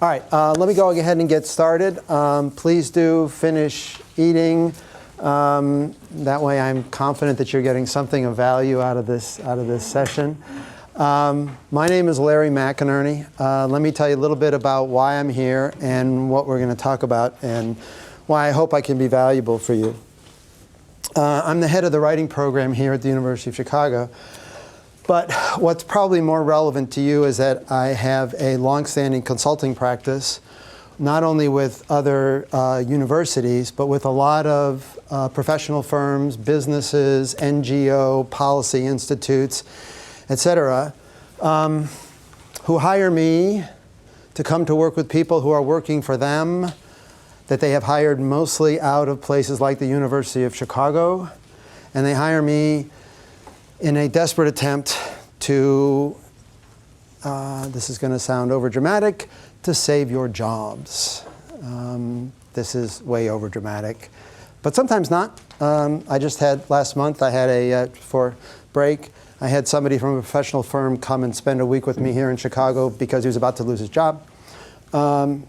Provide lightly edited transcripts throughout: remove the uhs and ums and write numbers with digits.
All right, let me go ahead and get started. Please do finish eating. That way I'm confident that you're getting something of value out of this session. My name is Larry McEnerney. Let me tell you a little bit about why I'm here and what we're going to talk about and why I hope I can be valuable for you. I'm the head of the writing program here at the University of Chicago. But what's probably more relevant to you is that I have a long-standing consulting practice, not only with other universities, but with a lot of professional firms, businesses, NGO, policy institutes, etc., who hire me to come to work with people who are working for them, that they have hired mostly out of places like the University of Chicago. And they hire me in a desperate attempt to, this is going to sound overdramatic, to save your jobs. This is way overdramatic, but sometimes not. I just had, last month, I had for break, I had somebody from a professional firm come and spend a week with me here in Chicago because he was about to lose his job for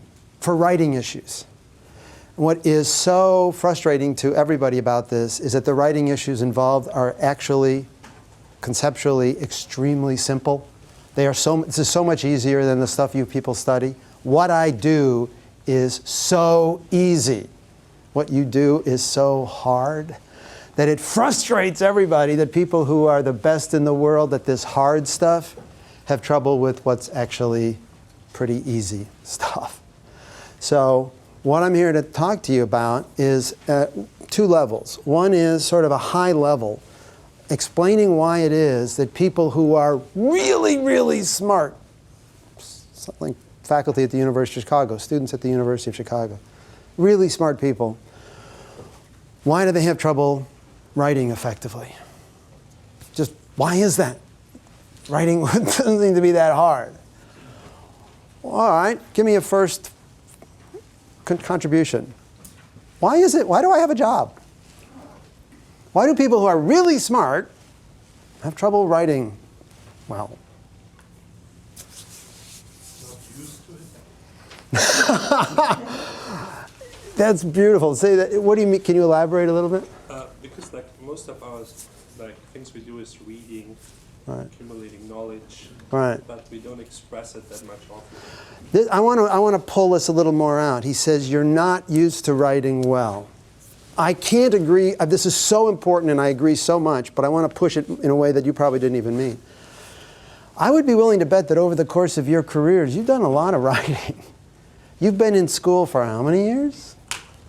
writing issues. What is so frustrating to everybody about this is that the writing issues involved are actually conceptually extremely simple. This is so much easier than the stuff you people study. What I do is so easy. What you do is so hard that it frustrates everybody that people who are the best in the world at this hard stuff have trouble with what's actually pretty easy stuff. So what I'm here to talk to you about is two levels. One is sort of a high level, explaining why it is that people who are really, really smart, something like faculty at the University of Chicago, students at the University of Chicago, really smart people, why do they have trouble writing effectively? Just why is that? Writing doesn't seem to be that hard. Well, all right, give me a first contribution. Why is it? Why do I have a job? Why do people who are really smart have trouble writing well? Not used to it. That's beautiful. Say that. What do you mean? Can you elaborate a little bit? Because like most of our things we do is reading, Right. accumulating knowledge, Right. but we don't express it that much often. I want to pull this a little more out. He says you're not used to writing well. I can't agree. This is so important, and I agree so much, but I want to push it in a way that you probably didn't even mean. I would be willing to bet that over the course of your careers, you've done a lot of writing. You've been in school for how many years?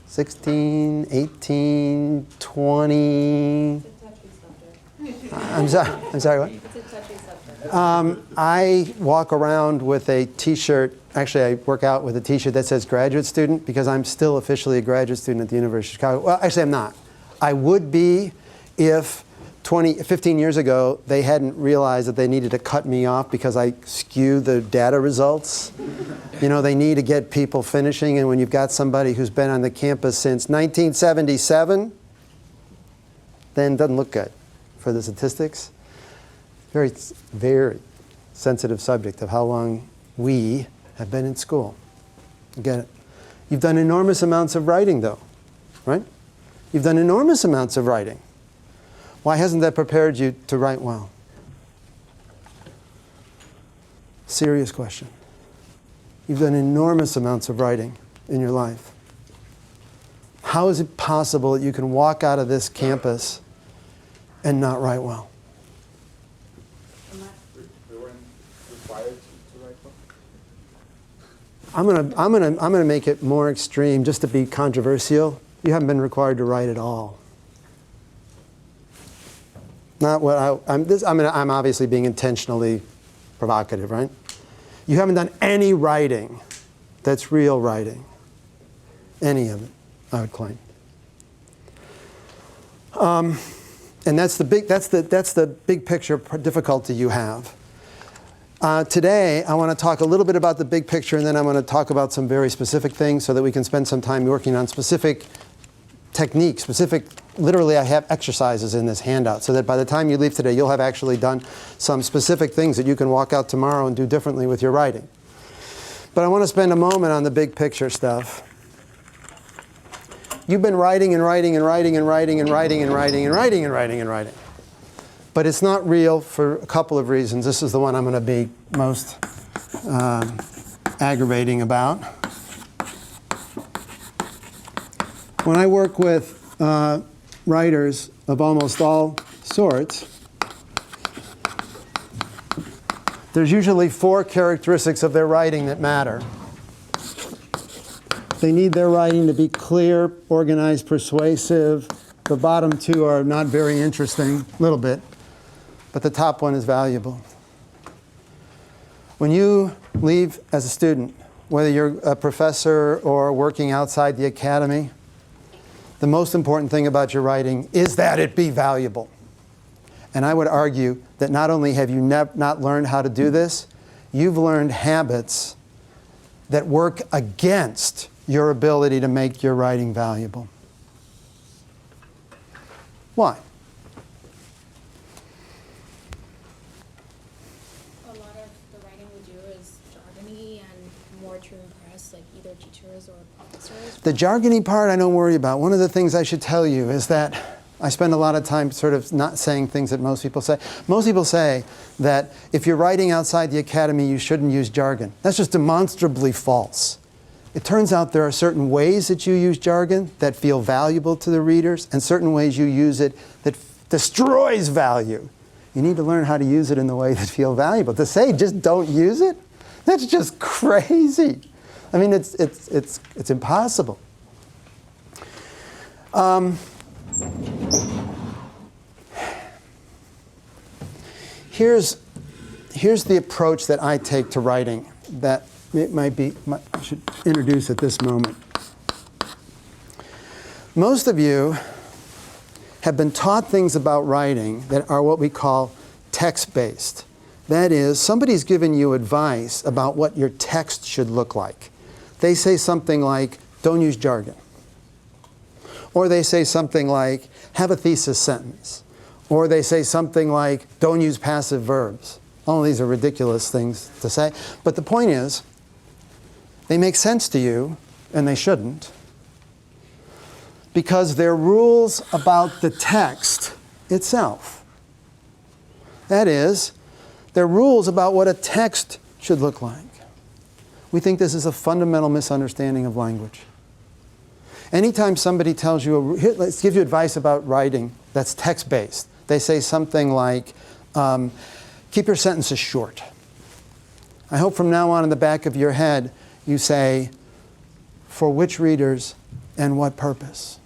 16, 18, 20. It's a touchy subject. I'm sorry, what? It's a touchy subject. I walk around with a T-shirt. Actually, I work out with a T-shirt that says graduate student because I'm still officially a graduate student at the University of Chicago. Well, actually, I'm not. I would be if 15 years ago they hadn't realized that they needed to cut me off because I skew the data results. You know, they need to get people finishing, and when you've got somebody who's been on the campus since 1977, then it doesn't look good for the statistics. Very, very sensitive subject of how long we have been in school. You get it? You've done enormous amounts of writing, though, right? You've done enormous amounts of writing. Why hasn't that prepared you to write well? Serious question. You've done enormous amounts of writing in your life. How is it possible that you can walk out of this campus and not write well? We weren't required to write well? I'm gonna make it more extreme just to be controversial. You haven't been required to write at all. Not what I'm obviously being intentionally provocative, right? You haven't done any writing that's real writing. Any of it, I would claim. And that's the big picture difficulty you have. Today, I want to talk a little bit about the big picture, and then I want to talk about some very specific things so that we can spend some time working on specific techniques, literally I have exercises in this handout so that by the time you leave today, you'll have actually done some specific things that you can walk out tomorrow and do differently with your writing. But I want to spend a moment on the big picture stuff. You've been writing and writing and writing and writing and writing and writing and writing and writing and writing. But it's not real for a couple of reasons. This is the one I'm going to be most aggravating about. When I work with writers of almost all sorts, there's usually 4 characteristics of their writing that matter. They need their writing to be clear, organized, persuasive. The bottom 2 are not very interesting, a little bit, but the top one is valuable. When you leave as a student, whether you're a professor or working outside the academy, the most important thing about your writing is that it be valuable. And I would argue that not only have you not learned how to do this, you've learned habits that work against your ability to make your writing valuable. Why? A lot of the writing we do is jargony and more to impress like either teachers or professors. The jargony part I don't worry about. One of the things I should tell you is that I spend a lot of time sort of not saying things that most people say. Most people say that if you're writing outside the academy, you shouldn't use jargon. That's just demonstrably false. It turns out there are certain ways that you use jargon that feel valuable to the readers, and certain ways you use it that destroys value. You need to learn how to use it in the way that feel valuable. To say just don't use it, that's just crazy. I mean, it's impossible. Here's the approach that I take to writing that I should introduce at this moment. Most of you have been taught things about writing that are what we call text-based. That is, somebody's given you advice about what your text should look like. They say something like, don't use jargon. Or they say something like, have a thesis sentence. Or they say something like, don't use passive verbs. All of these are ridiculous things to say. But the point is, they make sense to you, and they shouldn't, because they're rules about the text itself. That is, they're rules about what a text should look like. We think this is a fundamental misunderstanding of language. Anytime somebody tells you, here, let's give you advice about writing that's text-based, they say something like, keep your sentences short. I hope from now on in the back of your head you say, for which readers and what purpose?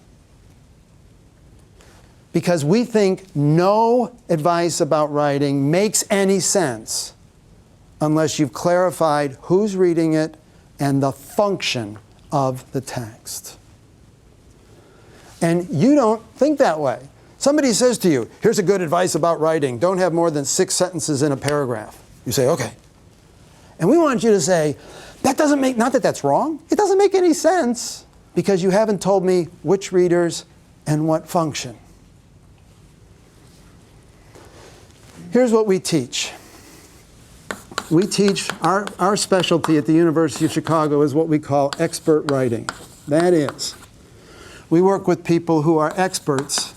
Because we think no advice about writing makes any sense unless you've clarified who's reading it and the function of the text. And you don't think that way. Somebody says to you, here's a good advice about writing. Don't have more than 6 sentences in a paragraph. You say, okay. And we want you to say, that doesn't make, not that that's wrong, it doesn't make any sense because you haven't told me which readers and what function. Here's what we teach. We teach, our specialty at the University of Chicago is what we call expert writing. That is, we work with people who are experts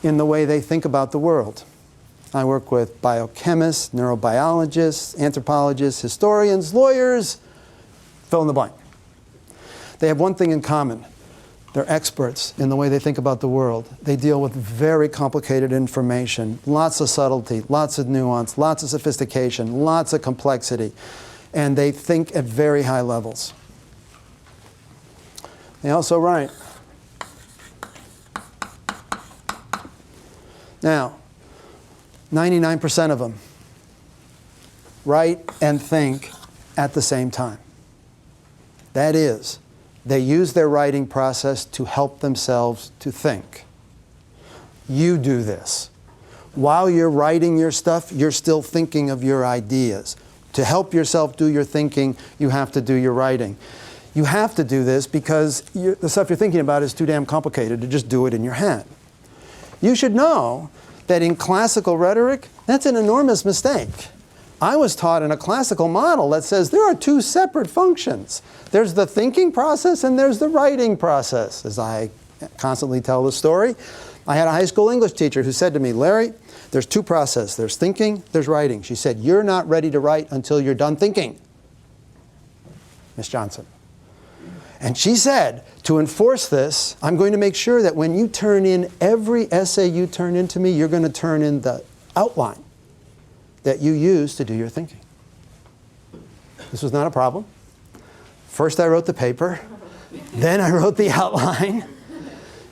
in the way they think about the world. I work with biochemists, neurobiologists, anthropologists, historians, lawyers, fill in the blank. They have one thing in common. They're experts in the way they think about the world. They deal with very complicated information, lots of subtlety, lots of nuance, lots of sophistication, lots of complexity, and they think at very high levels. They also write. Now, 99% of them write and think at the same time. That is, they use their writing process to help themselves to think. You do this. While you're writing your stuff, you're still thinking of your ideas. To help yourself do your thinking, you have to do your writing. You have to do this because the stuff you're thinking about is too damn complicated to just do it in your head. You should know that in classical rhetoric, that's an enormous mistake. I was taught in a classical model that says there are two separate functions. There's the thinking process and there's the writing process. As I constantly tell the story, I had a high school English teacher who said to me, Larry, there's two processes. There's thinking, there's writing. She said, you're not ready to write until you're done thinking. Miss Johnson. And she said, to enforce this, I'm going to make sure that when you turn in every essay you turn into me, you're going to turn in the outline that you use to do your thinking. This was not a problem. First I wrote the paper, then I wrote the outline,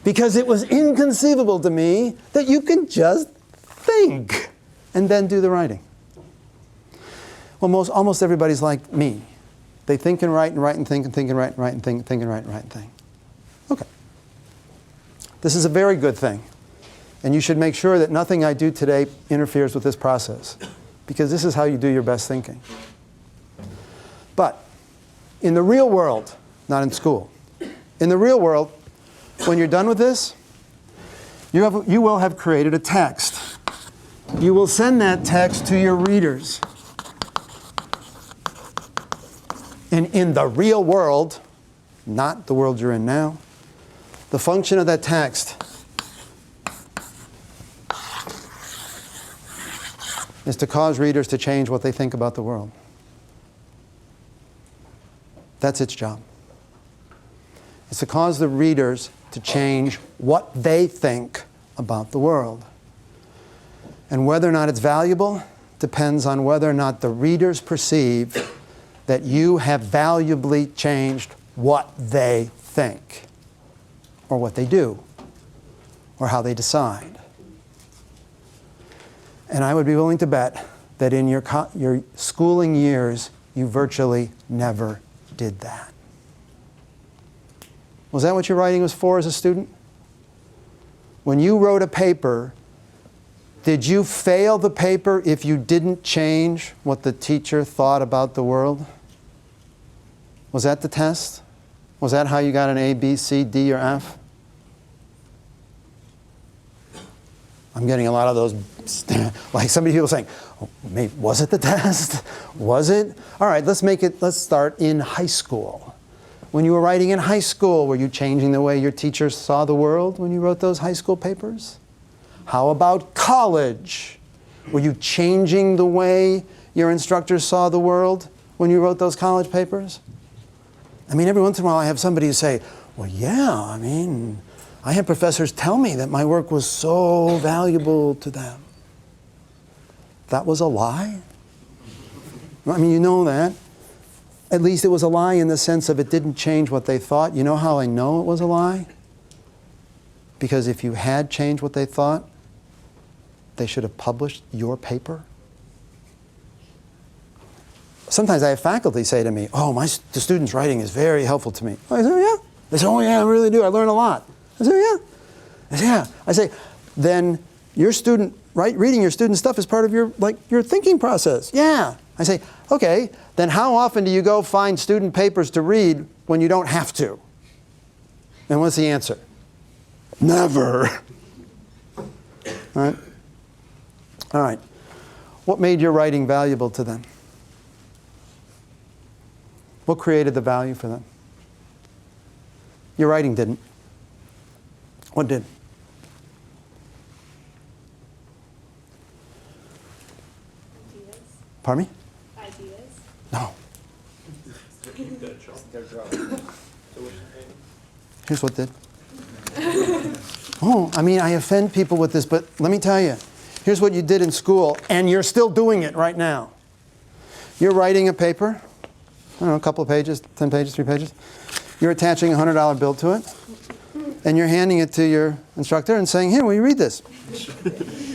because it was inconceivable to me that you can just think and then do the writing. Well, almost everybody's like me. They think and write and think and think and write and think and write and think. Okay. This is a very good thing. And you should make sure that nothing I do today interferes with this process, because this is how you do your best thinking. But in the real world, not in school, in the real world, when you're done with this, you will have created a text. You will send that text to your readers. And in the real world, not the world you're in now, the function of that text is to cause readers to change what they think about the world. That's its job. It's to cause the readers to change what they think about the world. And whether or not it's valuable depends on whether or not the readers perceive that you have valuably changed what they think, or what they do, or how they decide. And I would be willing to bet that in your schooling years, you virtually never did that. Was that what your writing was for as a student? When you wrote a paper, did you fail the paper if you didn't change what the teacher thought about the world? Was that the test? Was that how you got an A, B, C, D, or F? I'm getting a lot of those, like some people saying, oh, maybe, was it the test? Was it? All right, let's start in high school. When you were writing in high school, were you changing the way your teachers saw the world when you wrote those high school papers? How about college? Were you changing the way your instructors saw the world when you wrote those college papers? I mean, every once in a while I have somebody who say, well, yeah, I mean, I had professors tell me that my work was so valuable to them. That was a lie? I mean, you know that. At least it was a lie in the sense of it didn't change what they thought. You know how I know it was a lie? Because if you had changed what they thought, they should have published your paper. Sometimes I have faculty say to me, oh, the student's writing is very helpful to me. I say, oh, yeah. They say, oh, yeah, I really do. I learn a lot. I say, oh, yeah. I say, yeah. I say, then your student, reading your student stuff is part of your thinking process. Yeah. I say, okay, then how often do you go find student papers to read when you don't have to? And what's the answer? Never. All right? All right. What made your writing valuable to them? What created the value for them? Your writing didn't. What did? Ideas. Pardon me? Ideas. No. Their job. Here's what did. Oh, I mean, I offend people with this, but let me tell you. Here's what you did in school, and you're still doing it right now. You're writing a paper, I don't know, a couple of pages, 10 pages, 3 pages. You're attaching a $100 bill to it, and you're handing it to your instructor and saying, here, will you read this?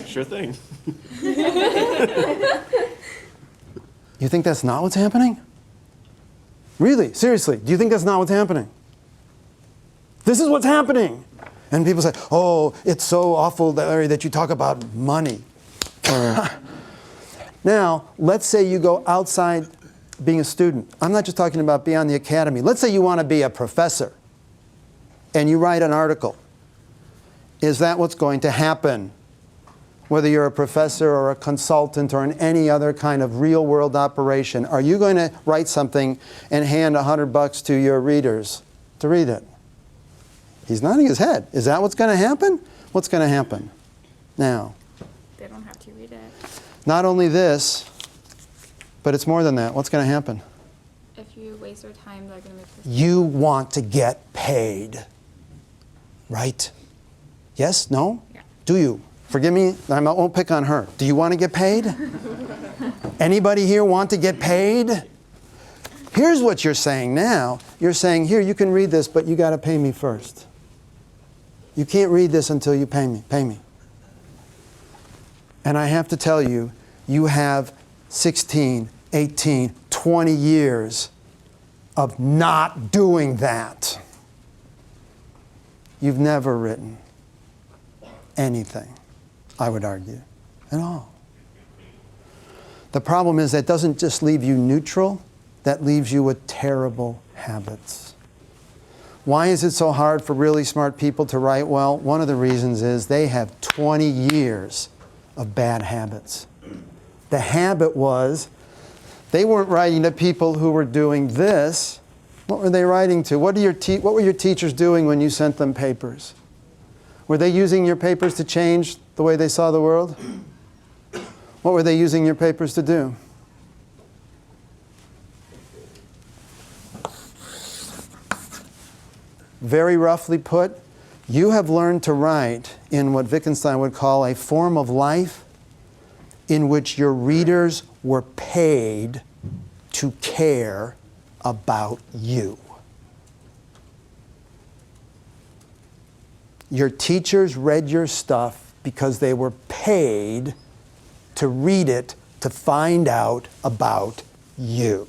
Sure thing. You think that's not what's happening? Really? Seriously? Do you think that's not what's happening? This is what's happening. And people say, oh, it's so awful, Larry, that you talk about money. Now, let's say you go outside being a student. I'm not just talking about beyond the academy. Let's say you want to be a professor and you write an article. Is that what's going to happen whether you're a professor or a consultant or in any other kind of real-world operation, are you going to write something and hand $100 to your readers to read it? He's nodding his head. Is that what's going to happen? What's going to happen? Now, They don't have to read it. not only this, but it's more than that. What's going to happen? If you waste their time, they're going to make mistakes. You want to get paid, right? Yes? No? Yeah. Do you? Forgive me, I won't pick on her. Do you want to get paid? Anybody here want to get paid? Here's what you're saying now. You're saying, here, you can read this, but you got to pay me first. You can't read this until you pay me. Pay me. And I have to tell you, you have 16, 18, 20 years of not doing that. You've never written anything, I would argue, at all. The problem is that doesn't just leave you neutral, that leaves you with terrible habits. Why is it so hard for really smart people to write well? One of the reasons is they have 20 years of bad habits. The habit was they weren't writing to people who were doing this. What were they writing to? What were your teachers doing when you sent them papers? Were they using your papers to change the way they saw the world? What were they using your papers to do? Very roughly put, you have learned to write in what Wittgenstein would call a form of life in which your readers were paid to care about you. Your teachers read your stuff because they were paid to read it to find out about you.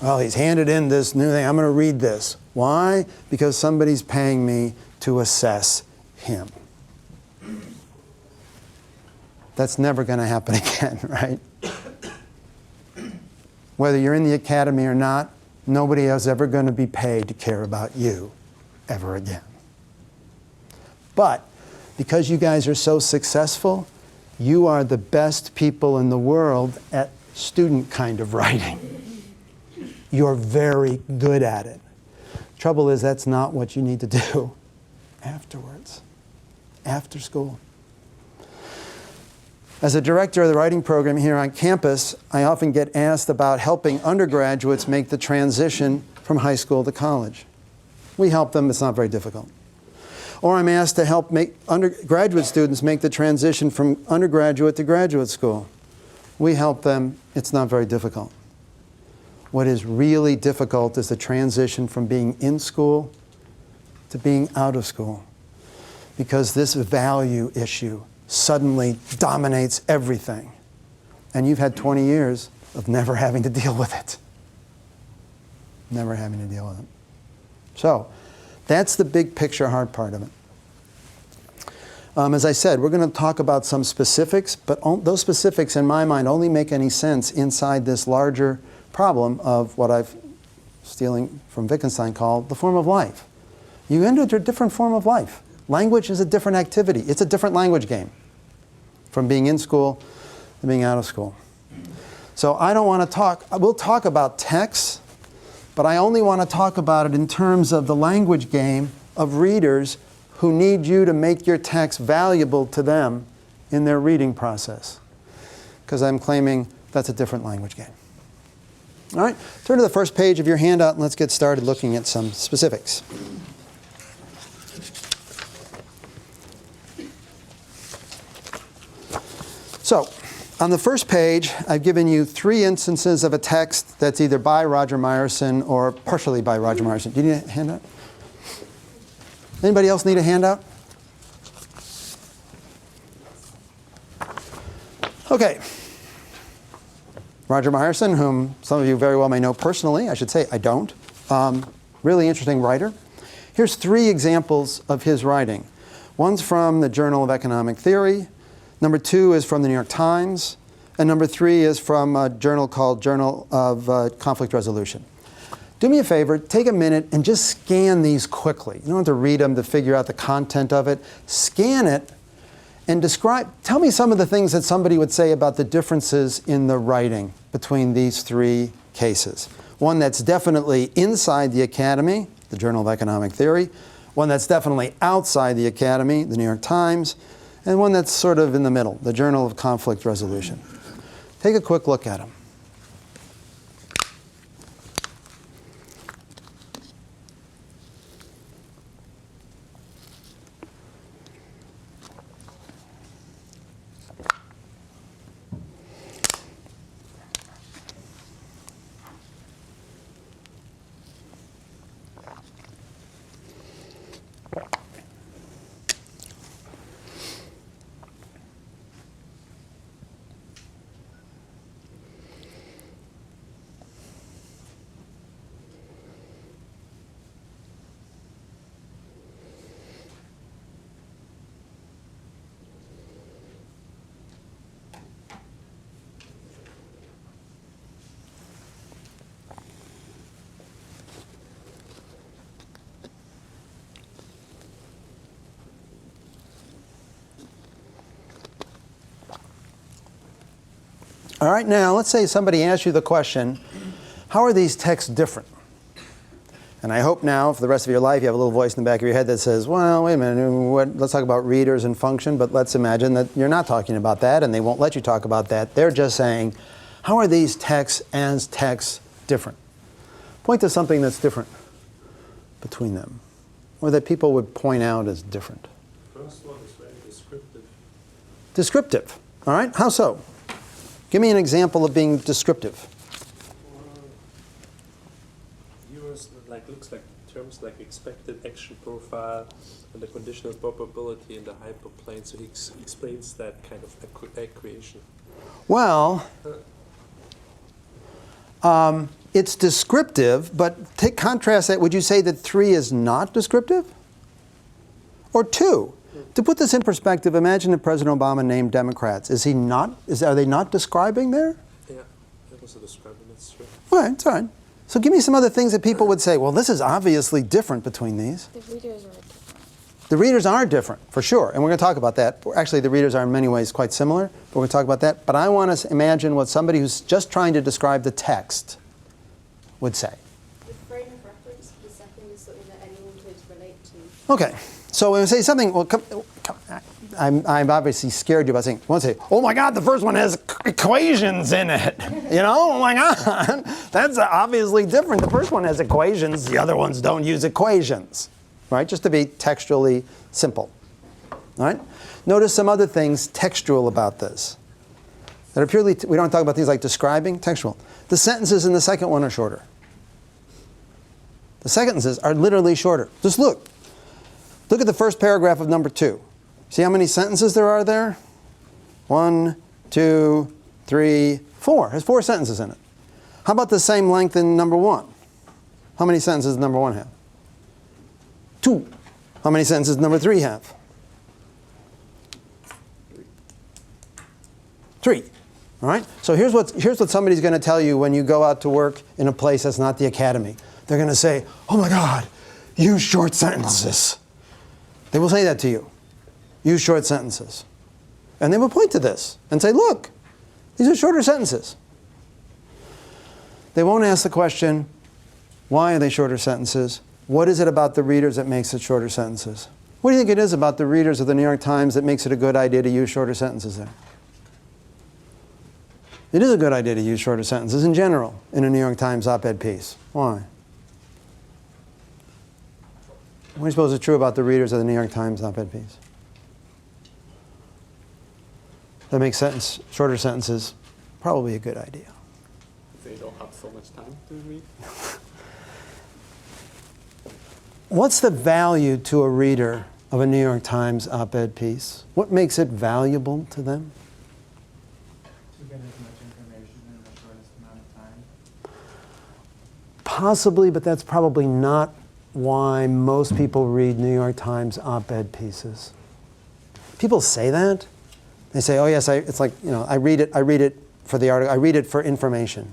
Well, he's handed in this new thing. I'm going to read this. Why? Because somebody's paying me to assess him. That's never going to happen again, right? Whether you're in the academy or not, nobody is ever going to be paid to care about you ever again. But because you guys are so successful, you are the best people in the world at student kind of writing. You're very good at it. Trouble is, that's not what you need to do afterwards, after school. As a director of the writing program here on campus, I often get asked about helping undergraduates make the transition from high school to college. We help them, it's not very difficult. Or I'm asked to help make undergraduate students make the transition from undergraduate to graduate school. We help them, it's not very difficult. What is really difficult is the transition from being in school to being out of school. Because this value issue suddenly dominates everything. And you've had 20 years of never having to deal with it. Never having to deal with it. So, that's the big picture hard part of it. As I said, we're going to talk about some specifics, but those specifics in my mind only make any sense inside this larger problem of what I've, stealing from Wittgenstein, called the form of life. You enter a different form of life. Language is a different activity. It's a different language game from being in school to being out of school. So I don't want to talk, we'll talk about text, but I only want to talk about it in terms of the language game of readers who need you to make your text valuable to them in their reading process. Because I'm claiming that's a different language game. All right, turn to the first page of your handout and let's get started looking at some specifics. So, on the first page, I've given you 3 instances of a text that's either by Roger Myerson or partially by Roger Myerson. Do you need a handout? Anybody else need a handout? Okay. Roger Myerson, whom some of you very well may know personally. I should say I don't. Really interesting writer. Here's 3 examples of his writing. One's from the Journal of Economic Theory. Number 2 is from the New York Times. And number 3 is from a journal called Journal of Conflict Resolution. Do me a favor, take a minute and just scan these quickly. You don't have to read them to figure out the content of it. Scan it And tell me some of the things that somebody would say about the differences in the writing between these three cases. One that's definitely inside the Academy, the Journal of Economic Theory, one that's definitely outside the Academy, the New York Times, and one that's sort of in the middle, the Journal of Conflict Resolution. Take a quick look at them. All right, now let's say somebody asks you the question, how are these texts different? And I hope now, for the rest of your life, you have a little voice in the back of your head that says, well, wait a minute, let's talk about readers and function, but let's imagine that you're not talking about that, and they won't let you talk about that. They're just saying, how are these texts as texts different? Point to something that's different between them, or that people would point out as different. First one is very descriptive. Descriptive, all right? How so? Give me an example of being descriptive. Yours looks like terms like expected action profile and the conditional probability in the hyperplane. So he explains that kind of equation. Well, it's descriptive, but contrast that. Would you say that 3 is not descriptive? Or 2? To put this in perspective, imagine that President Obama named Democrats. Are they not describing there? Yeah, that was a describing, that's true. All right, it's all right. So give me some other things that people would say, well, this is obviously different between these. The readers are different. The readers are different, for sure, and we're going to talk about that. Actually, the readers are in many ways quite similar, but we're going to talk about that. But I want to imagine what somebody who's just trying to describe the text would say. The frame of reference for the second is something that anyone could relate to. Okay, so when we say something, well, I'm obviously scared you by saying, I won't say, oh my God, the first one has equations in it. You know, oh my God, that's obviously different. The first one has equations, the other ones don't use equations, right? Just to be textually simple, all right? Notice some other things textual about this that are purely, we don't talk about things like describing, textual. The sentences in the second one are shorter. The sentences are literally shorter. Just look. Look at the first paragraph of number 2. See how many sentences there are there? 1, 2, 3, 4. There's 4 sentences in it. How about the same length in number 1? How many sentences does number 1 have? 2. How many sentences does number 3 have? 3. All right? So here's what somebody's going to tell you when you go out to work in a place that's not the Academy. They're going to say, oh my God, use short sentences. They will say that to you. Use short sentences. And they will point to this and say, look, these are shorter sentences. They won't ask the question, why are they shorter sentences? What is it about the readers that makes it shorter sentences? What do you think it is about the readers of the New York Times that makes it a good idea to use shorter sentences there? It is a good idea to use shorter sentences in general in a New York Times op-ed piece. Why? What do you suppose is true about the readers of the New York Times op-ed piece? That makes shorter sentences probably a good idea. They don't have so much time to read. What's the value to a reader of a New York Times op-ed piece? What makes it valuable to them? To get as much information in the shortest amount of time. Possibly, but that's probably not why most people read New York Times op-ed pieces. People say that. They say, "Oh yes, it's like, you know, I read it for the article. I read it for information.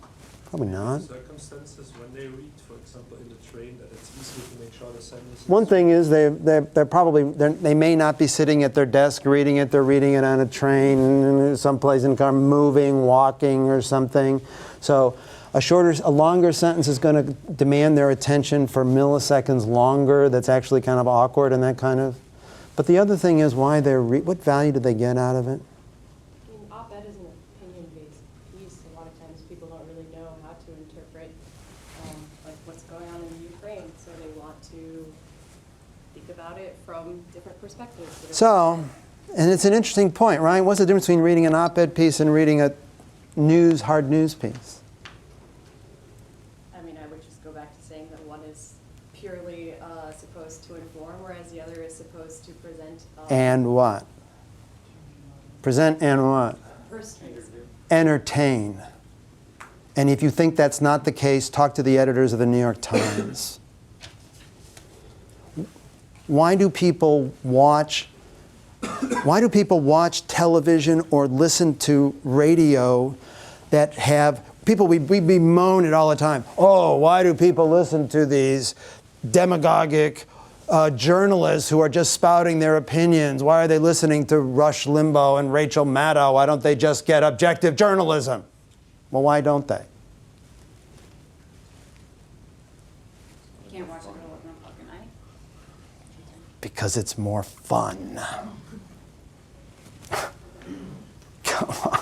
Probably not. Circumstances when they read, for example, in the train, that it's easier to make shorter sentences. One thing is they may not be sitting at their desk reading it. They're reading it on a train, someplace in the car, moving, walking, or something. So a longer sentence is going to demand their attention for milliseconds longer. That's actually kind of awkward and that kind of. But the other thing is why what value do they get out of it? I mean, op-ed is an opinion-based piece. A lot of times people don't really know how to interpret like what's going on in the Ukraine, so they want to think about it from different perspectives. So, and it's an interesting point, right? What's the difference between reading an op-ed piece and reading a hard news piece? I mean, I would just go back to saying that one is purely supposed to inform, whereas the other is supposed to present. And what? Present and what? First strings. Entertain. And if you think that's not the case, talk to the editors of the New York Times. Why do people watch television or listen to radio that have people, we bemoan it all the time. Oh, why do people listen to these demagogic journalists who are just spouting their opinions? Why are they listening to Rush Limbaugh and Rachel Maddow? Why don't they just get objective journalism? Well, why don't they? You can't watch it at 11 o'clock at night. Because it's more fun. Come on.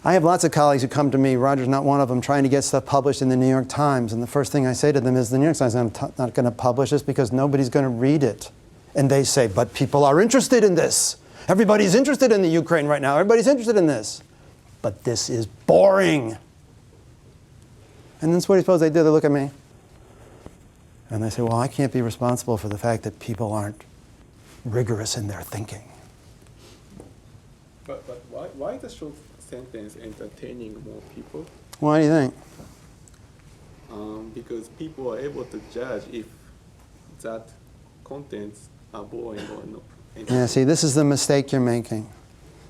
I have lots of colleagues who come to me, Roger's not one of them, trying to get stuff published in the New York Times. And the first thing I say to them is, the New York Times is not going to publish this because nobody's going to read it. And they say, but people are interested in this. Everybody's interested in the Ukraine right now. Everybody's interested in this. But this is boring. And then what do you suppose they do? They look at me. And they say, well, I can't be responsible for the fact that people aren't rigorous in their thinking. But why the short sentence entertaining more people? Why do you think? Because people are able to judge if that contents are boring or not. Yeah, see, this is the mistake you're making.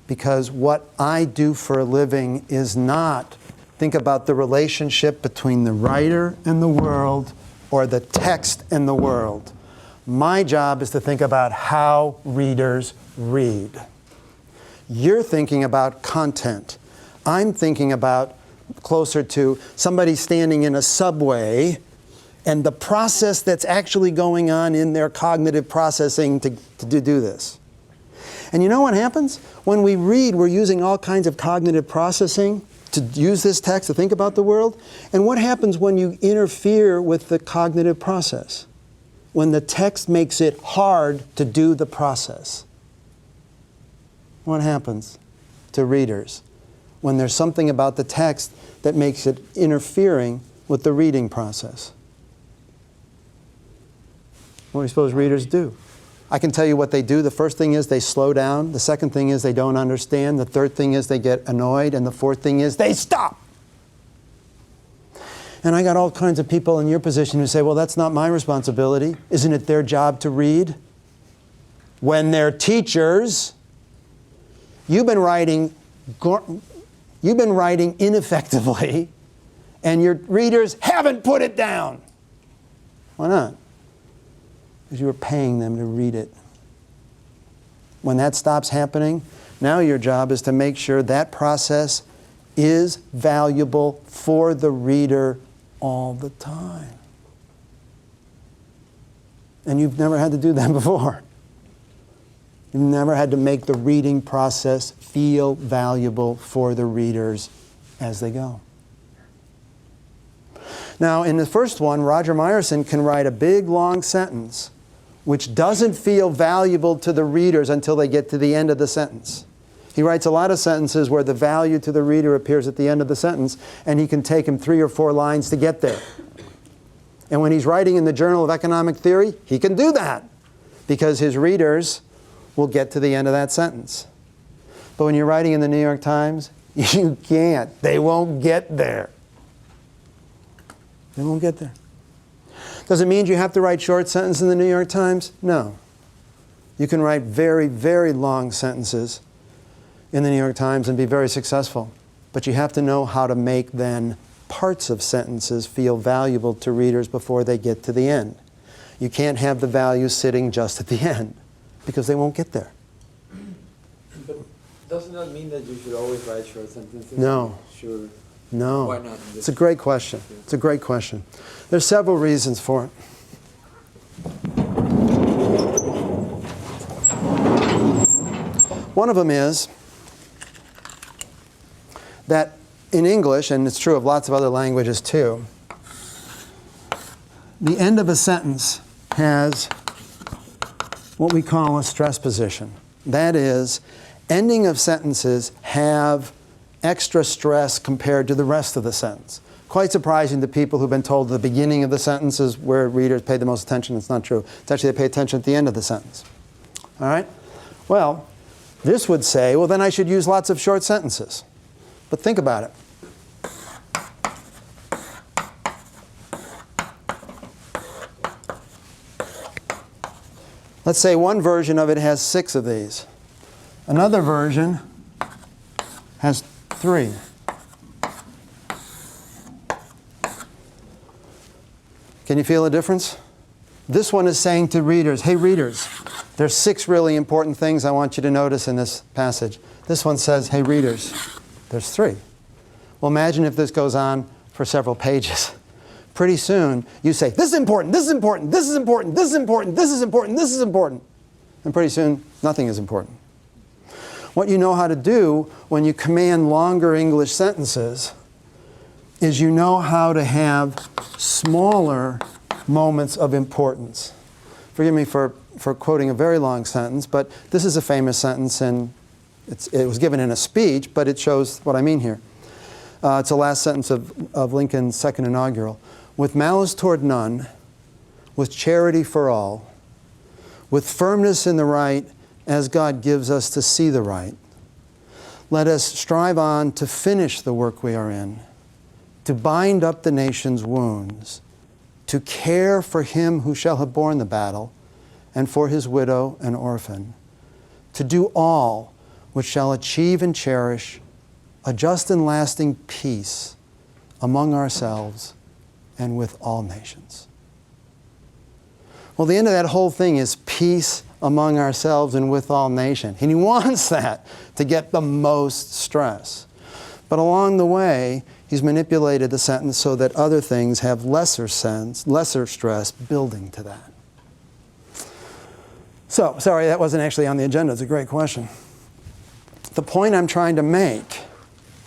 Because what I do for a living is not think about the relationship between the writer and the world or the text and the world. My job is to think about how readers read. You're thinking about content. I'm thinking about closer to somebody standing in a subway and the process that's actually going on in their cognitive processing to do this. And you know what happens? When we read, we're using all kinds of cognitive processing to use this text to think about the world. And what happens when you interfere with the cognitive process? When the text makes it hard to do the process. What happens to readers when there's something about the text that makes it interfering with the reading process? What do you suppose readers do? I can tell you what they do. The first thing is they slow down. The second thing is they don't understand. The third thing is they get annoyed. And the fourth thing is they stop. And I got all kinds of people in your position who say, well, that's not my responsibility. Isn't it their job to read? When they're teachers, you've been writing ineffectively, and your readers haven't put it down. Why not? Because you were paying them to read it. When that stops happening, now your job is to make sure that process is valuable for the reader all the time. And you've never had to do that before. You've never had to make the reading process feel valuable for the readers as they go. Now, in the first one, Roger Myerson can write a big, long sentence which doesn't feel valuable to the readers until they get to the end of the sentence. He writes a lot of sentences where the value to the reader appears at the end of the sentence, and he can take him 3 or 4 lines to get there. And when he's writing in the Journal of Economic Theory, he can do that because his readers will get to the end of that sentence. But when you're writing in the New York Times, you can't. They won't get there. They won't get there. Does it mean you have to write short sentences in the New York Times? No. You can write very, very long sentences in the New York Times and be very successful. but you have to know how to make then parts of sentences feel valuable to readers before they get to the end. You can't have the value sitting just at the end, because they won't get there. But doesn't that mean that you should always write short sentences? No. Sure. No. Why not? It's a great question. It's a great question. There's several reasons for it. One of them is that in English, and it's true of lots of other languages too, the end of a sentence has what we call a stress position. That is, ending of sentences have extra stress compared to the rest of the sentence. Quite surprising to people who've been told the beginning of the sentence is where readers pay the most attention. It's not true. It's actually they pay attention at the end of the sentence. All right? Well, this would say, well, then I should use lots of short sentences. But think about it. Let's say one version of it has 6 of these. Another version has 3. Can you feel a difference? This one is saying to readers, hey readers, there's 6 really important things I want you to notice in this passage. This one says, hey readers, there's 3. Well, imagine if this goes on for several pages. Pretty soon, you say, this is important, this is important, this is important, this is important, this is important, this is important. And pretty soon, nothing is important. What you know how to do when you command longer English sentences is you know how to have smaller moments of importance. Forgive me for quoting a very long sentence, but this is a famous sentence, and it was given in a speech, but it shows what I mean here. It's the last sentence of Lincoln's second inaugural. With malice toward none, with charity for all, with firmness in the right, as God gives us to see the right, let us strive on to finish the work we are in, to bind up the nation's wounds, to care for him who shall have borne the battle, and for his widow and orphan, to do all which shall achieve and cherish a just and lasting peace among ourselves and with all nations. Well, the end of that whole thing is peace among ourselves and with all nations. And he wants that to get the most stress. But along the way, he's manipulated the sentence so that other things have lesser stress building to that. So, sorry, that wasn't actually on the agenda. It's a great question. The point I'm trying to make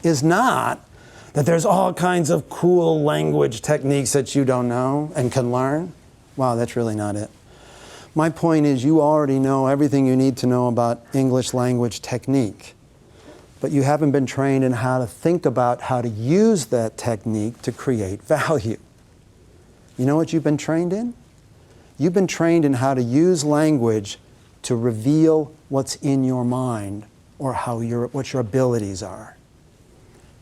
is not that there's all kinds of cool language techniques that you don't know and can learn. Wow, that's really not it. My point is you already know everything you need to know about English language technique, but you haven't been trained in how to think about how to use that technique to create value. You know what you've been trained in? You've been trained in how to use language to reveal what's in your mind or what your abilities are.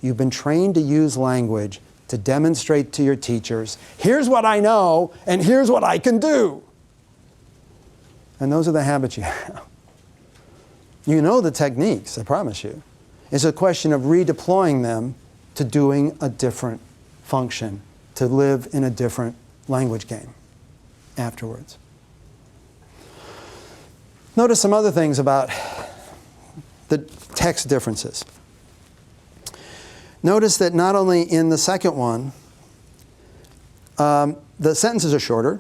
You've been trained to use language to demonstrate to your teachers, here's what I know and here's what I can do. And those are the habits you have. You know the techniques, I promise you. It's a question of redeploying them to doing a different function, to live in a different language game afterwards. Notice some other things about the text differences. Notice that not only in the second one, the sentences are shorter.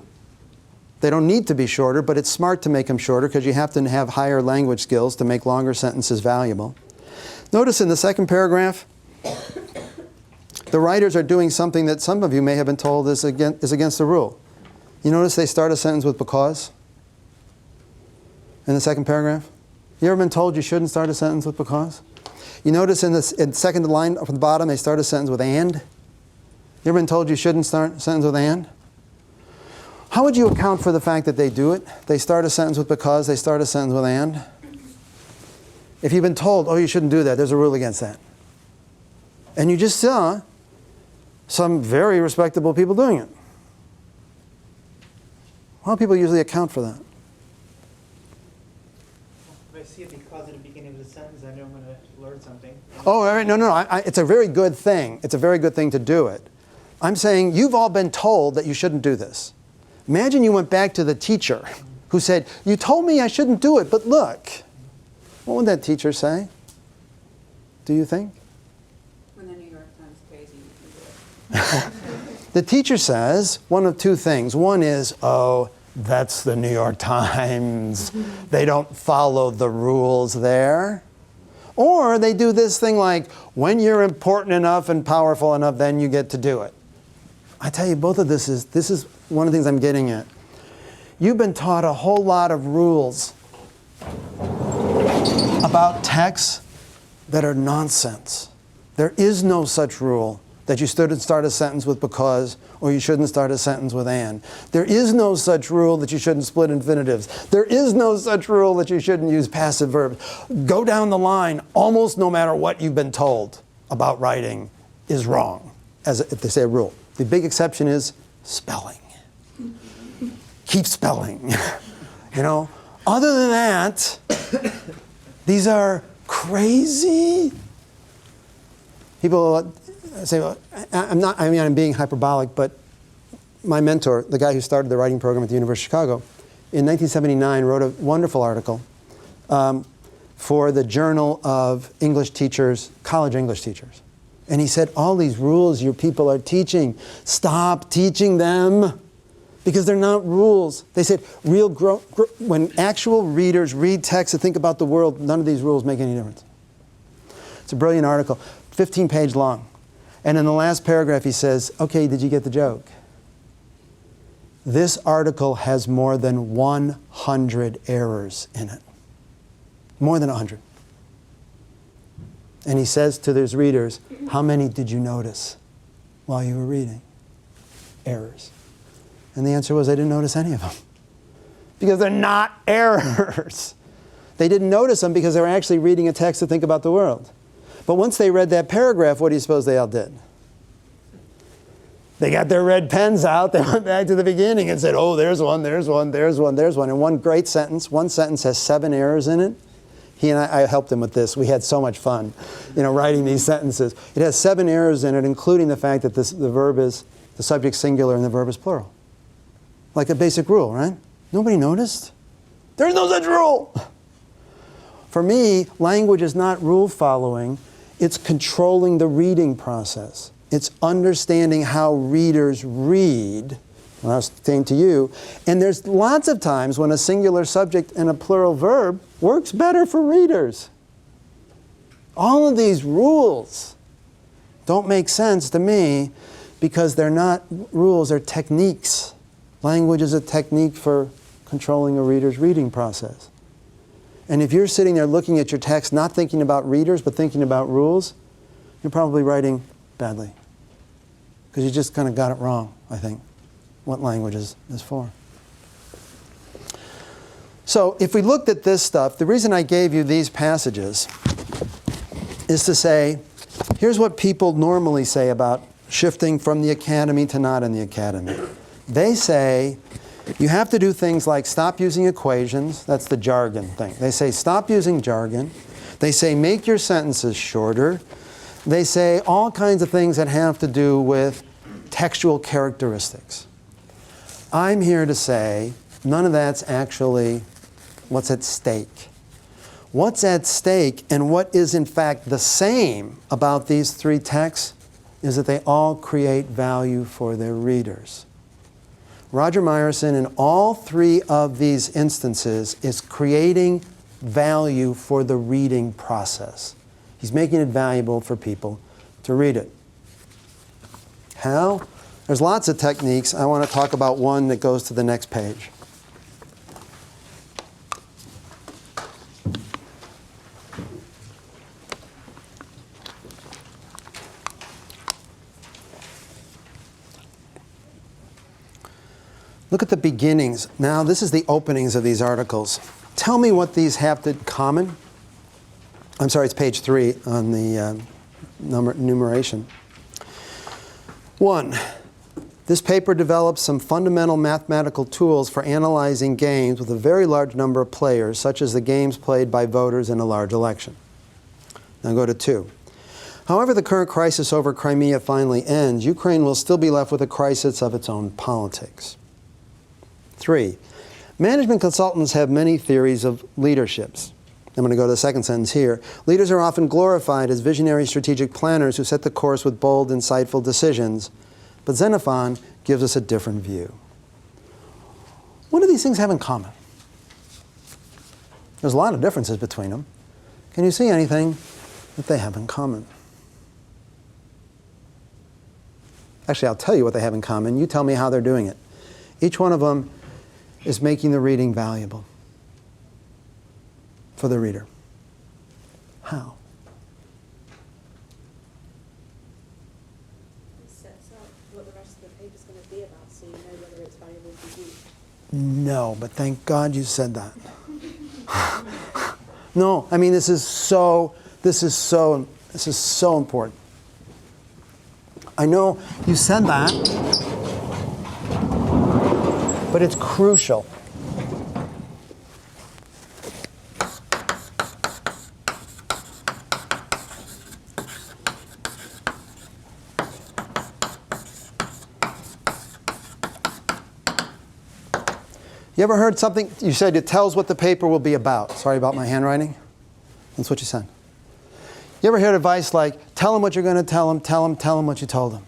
They don't need to be shorter, but it's smart to make them shorter because you have to have higher language skills to make longer sentences valuable. Notice in the second paragraph, the writers are doing something that some of you may have been told is against the rule. You notice they start a sentence with because in the second paragraph? You ever been told you shouldn't start a sentence with because? You notice in the second line from the bottom, they start a sentence with and? You ever been told you shouldn't start a sentence with and? How would you account for the fact that they do it? They start a sentence with because, they start a sentence with and? If you've been told, oh, you shouldn't do that, there's a rule against that. And you just saw some very respectable people doing it. How do people usually account for that? If I see a because at the beginning of the sentence, I know I'm going to learn something. Oh, all right, no. It's a very good thing. It's a very good thing to do it. I'm saying you've all been told that you shouldn't do this. Imagine you went back to the teacher who said, you told me I shouldn't do it, but look. What would that teacher say? Do you think? When the New York Times pays you, you can do it. The teacher says one of two things. One is, oh, that's the New York Times. They don't follow the rules there. Or they do this thing like, when you're important enough and powerful enough, then you get to do it. I tell you, both of this is one of the things I'm getting at. You've been taught a whole lot of rules about texts that are nonsense. There is no such rule that you shouldn't start a sentence with because, or you shouldn't start a sentence with and. There is no such rule that you shouldn't split infinitives. There is no such rule that you shouldn't use passive verbs. Go down the line, almost no matter what you've been told about writing is wrong, as if they say a rule. The big exception is spelling. Keep spelling. You know, other than that, these are crazy. People say, well, I'm being hyperbolic, but my mentor, the guy who started the writing program at the University of Chicago, in 1979 wrote a wonderful article for the Journal of English Teachers, college English teachers. And he said, all these rules your people are teaching, stop teaching them because they're not rules. They said, when actual readers read text and think about the world, none of these rules make any difference. It's a brilliant article, 15-page long. And in the last paragraph, he says, okay, did you get the joke? This article has more than 100 errors in it. More than 100. And he says to his readers, how many did you notice while you were reading? Errors. And the answer was, I didn't notice any of them. Because they're not errors. They didn't notice them because they were actually reading a text to think about the world. But once they read that paragraph, what do you suppose they all did? They got their red pens out, they went back to the beginning and said, oh, there's one, there's one, there's one, there's one. And one great sentence, one sentence has 7 errors in it. He and I helped him with this. We had so much fun, writing these sentences. It has 7 errors in it, including the fact that the verb is, the subject singular and the verb is plural. Like a basic rule, right? Nobody noticed. There's no such rule. For me, language is not rule following. It's controlling the reading process. It's understanding how readers read, when I was saying to you. And there's lots of times when a singular subject and a plural verb works better for readers. All of these rules don't make sense to me because they're not rules, they're techniques. Language is a technique for controlling a reader's reading process. And if you're sitting there looking at your text, not thinking about readers, but thinking about rules, you're probably writing badly. Because you just kind of got it wrong, I think, what language is for. So if we looked at this stuff, the reason I gave you these passages is to say, here's what people normally say about shifting from the academy to not in the academy. They say, you have to do things like stop using equations. That's the jargon thing. They say stop using jargon. They say make your sentences shorter. They say all kinds of things that have to do with textual characteristics. I'm here to say none of that's actually what's at stake. What's at stake and what is in fact the same about these 3 texts is that they all create value for their readers. Roger Myerson, in all 3 of these instances, is creating value for the reading process. He's making it valuable for people to read it. How? There's lots of techniques. I want to talk about one that goes to the next page. Look at the beginnings. Now, this is the openings of these articles. Tell me what these have in common. I'm sorry, it's page 3 on the enumeration. 1, this paper develops some fundamental mathematical tools for analyzing games with a very large number of players, such as the games played by voters in a large election. Now go to 2. However the current crisis over Crimea finally ends, Ukraine will still be left with a crisis of its own politics. 3. Management consultants have many theories of leaderships. I'm going to go to the second sentence here. Leaders are often glorified as visionary strategic planners who set the course with bold, insightful decisions. But Xenophon gives us a different view. What do these things have in common? There's a lot of differences between them. Can you see anything that they have in common? Actually, I'll tell you what they have in common. You tell me how they're doing it. Each one of them is making the reading valuable for the reader. How? It sets out what the rest of the page is going to be about, so you know whether it's valuable to you. No, but thank God you said that. No, I mean, this is so important. I know you said that, but it's crucial. You ever heard something, you said it tells what the paper will be about. Sorry about my handwriting. That's what you said. You ever heard advice like, tell them what you're going to tell them what you told them.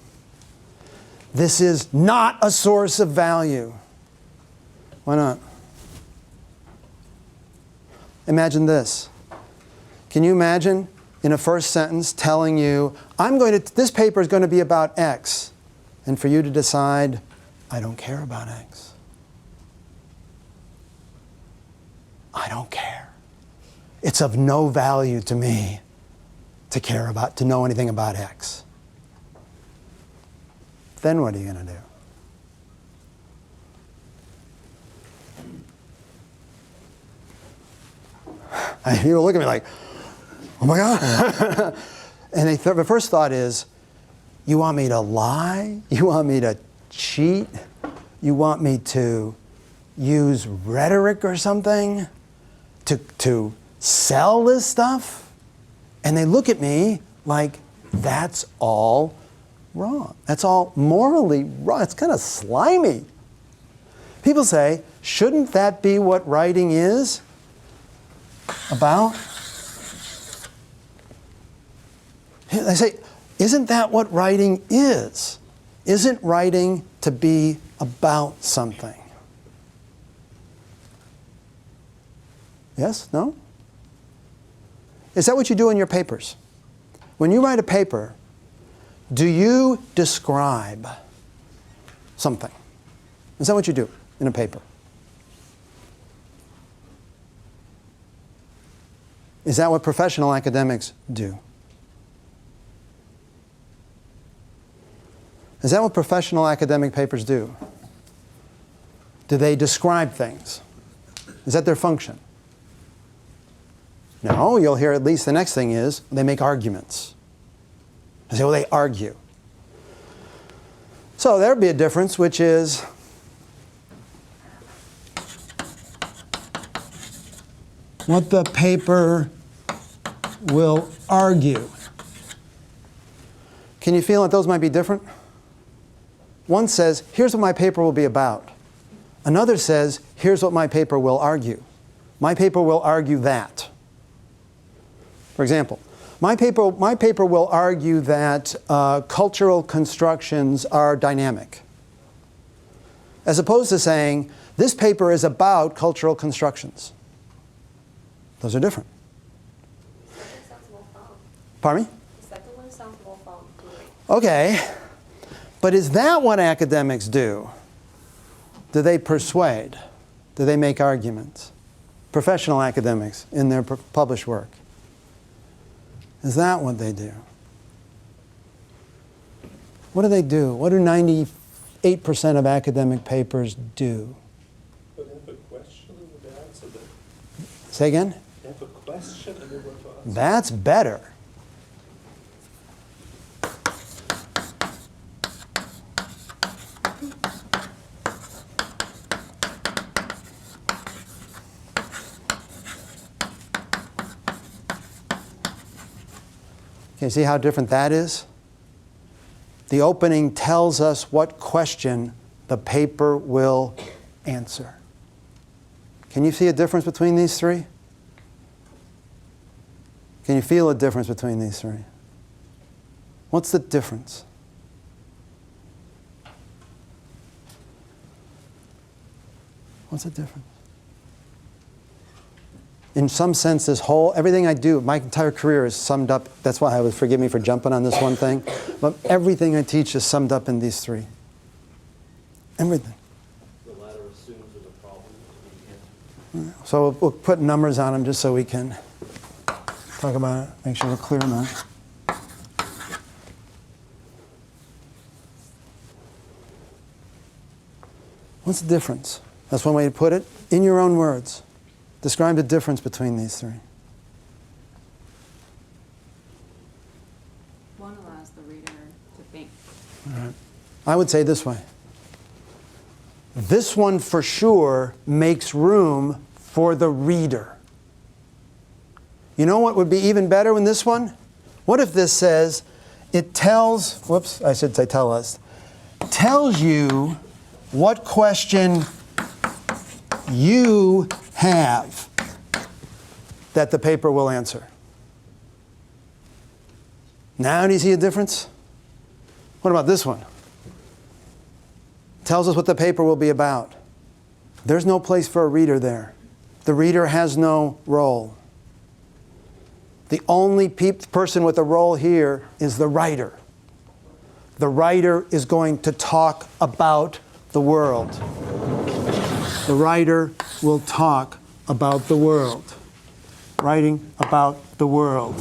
This is not a source of value. Why not? Imagine this. Can you imagine in a first sentence telling you, this paper is going to be about X, and for you to decide, I don't care about X. I don't care. It's of no value to me to know anything about X. Then what are you going to do? People look at me like, oh my God. And the first thought is, you want me to lie? You want me to cheat? You want me to use rhetoric or something to sell this stuff? And they look at me like, that's all wrong. That's all morally wrong. It's kind of slimy. People say, shouldn't that be what writing is about? They say, isn't that what writing is? Isn't writing to be about something? Yes? No? Is that what you do in your papers? When you write a paper, do you describe something? Is that what you do in a paper? Is that what professional academics do? Is that what professional academic papers do? Do they describe things? Is that their function? No, you'll hear at least the next thing is they make arguments. They say, well, they argue. So there'd be a difference, which is what the paper will argue. Can you feel that those might be different? One says, here's what my paper will be about. Another says, here's what my paper will argue. My paper will argue that. For example, my paper will argue that cultural constructions are dynamic, as opposed to saying, this paper is about cultural constructions. Those are different. Pardon me? The second one sounds more fun. Okay, but is that what academics do? Do they persuade? Do they make arguments? Professional academics in their published work. Is that what they do? What do they do? What do 98% of academic papers do? But have a question and they answer that. Say again? They have a question and they want to answer. That's better. Can you see how different that is? The opening tells us what question the paper will answer. Can you see a difference between these three? Can you feel a difference between these three? What's the difference? What's the difference? In some sense, everything I do, my entire career is summed up. That's why I would forgive me for jumping on this one thing. But everything I teach is summed up in these three. Everything. The latter assumes there's a problem. So we'll put numbers on them just so we can talk about it, make sure we're clear on that. What's the difference? That's one way to put it. In your own words, describe the difference between these three. One allows the reader to think. All right. I would say this way. This one for sure makes room for the reader. You know what would be even better in this one? What if this says, it tells, I should say tell us, tells you what question you have that the paper will answer. Now do you see a difference? What about this one? Tells us what the paper will be about. There's no place for a reader there. The reader has no role. The only person with a role here is the writer. The writer is going to talk about the world. The writer will talk about the world. Writing about the world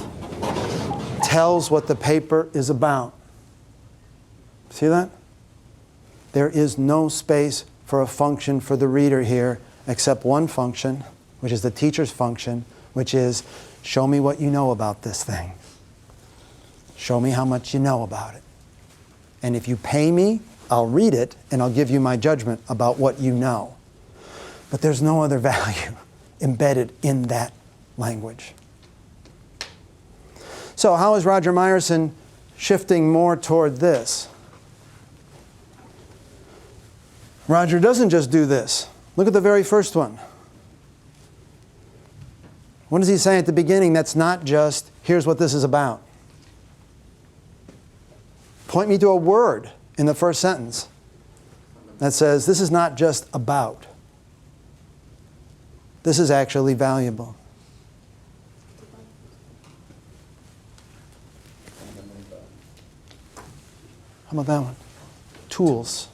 tells what the paper is about. See that? There is no space for a function for the reader here except one function, which is the teacher's function, which is show me what you know about this thing. Show me how much you know about it. And if you pay me, I'll read it and I'll give you my judgment about what you know. But there's no other value embedded in that language. So how is Roger Myerson shifting more toward this? Roger doesn't just do this. Look at the very first one. What does he say at the beginning that's not just, here's what this is about? Point me to a word in the first sentence that says, this is not just about. This is actually valuable. How about that one? Tools.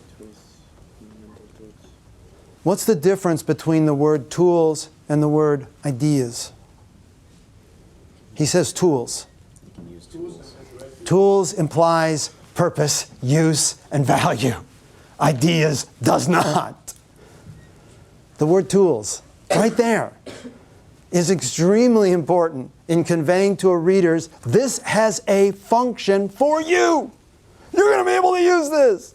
What's the difference between the word tools and the word ideas? He says tools. Tools implies purpose, use, and value. Ideas does not. The word tools, right there, is extremely important in conveying to a reader's, this has a function for you. You're going to be able to use this.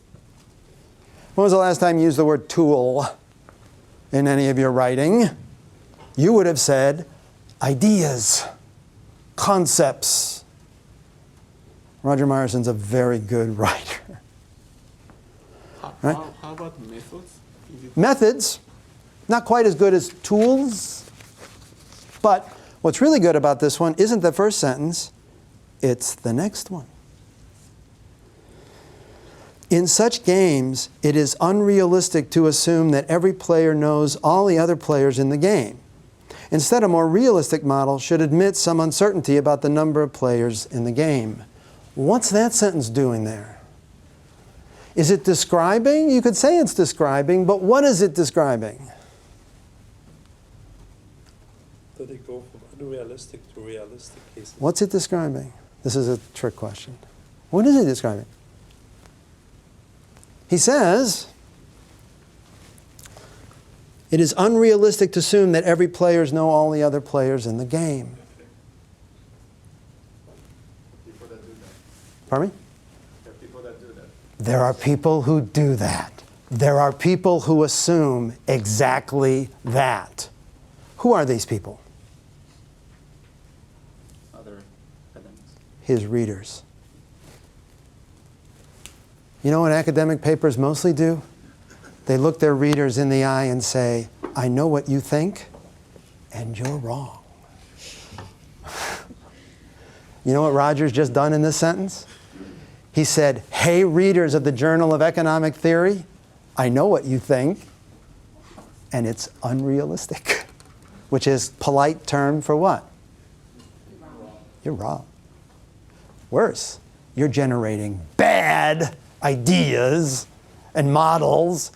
When was the last time you used the word tool in any of your writing? You would have said ideas, concepts. Roger Myerson's a very good writer. Right? How about methods? Methods, not quite as good as tools. But what's really good about this one isn't the first sentence, it's the next one. In such games, it is unrealistic to assume that every player knows all the other players in the game. Instead, a more realistic model should admit some uncertainty about the number of players in the game. What's that sentence doing there? Is it describing? You could say it's describing, but what is it describing? That they go from unrealistic to realistic cases. What's it describing? This is a trick question. What is it describing? He says, it is unrealistic to assume that every player knows all the other players in the game. People that do that. Pardon me? There are people that do that. There are people who do that. There are people who assume exactly that. Who are these people? Other academics. his readers. You know what academic papers mostly do? They look their readers in the eye and say, I know what you think, and you're wrong. You know what Roger's just done in this sentence? He said, hey, readers of the Journal of Economic Theory, I know what you think, and it's unrealistic, which is polite term for what? You're wrong. Worse, you're generating bad ideas and models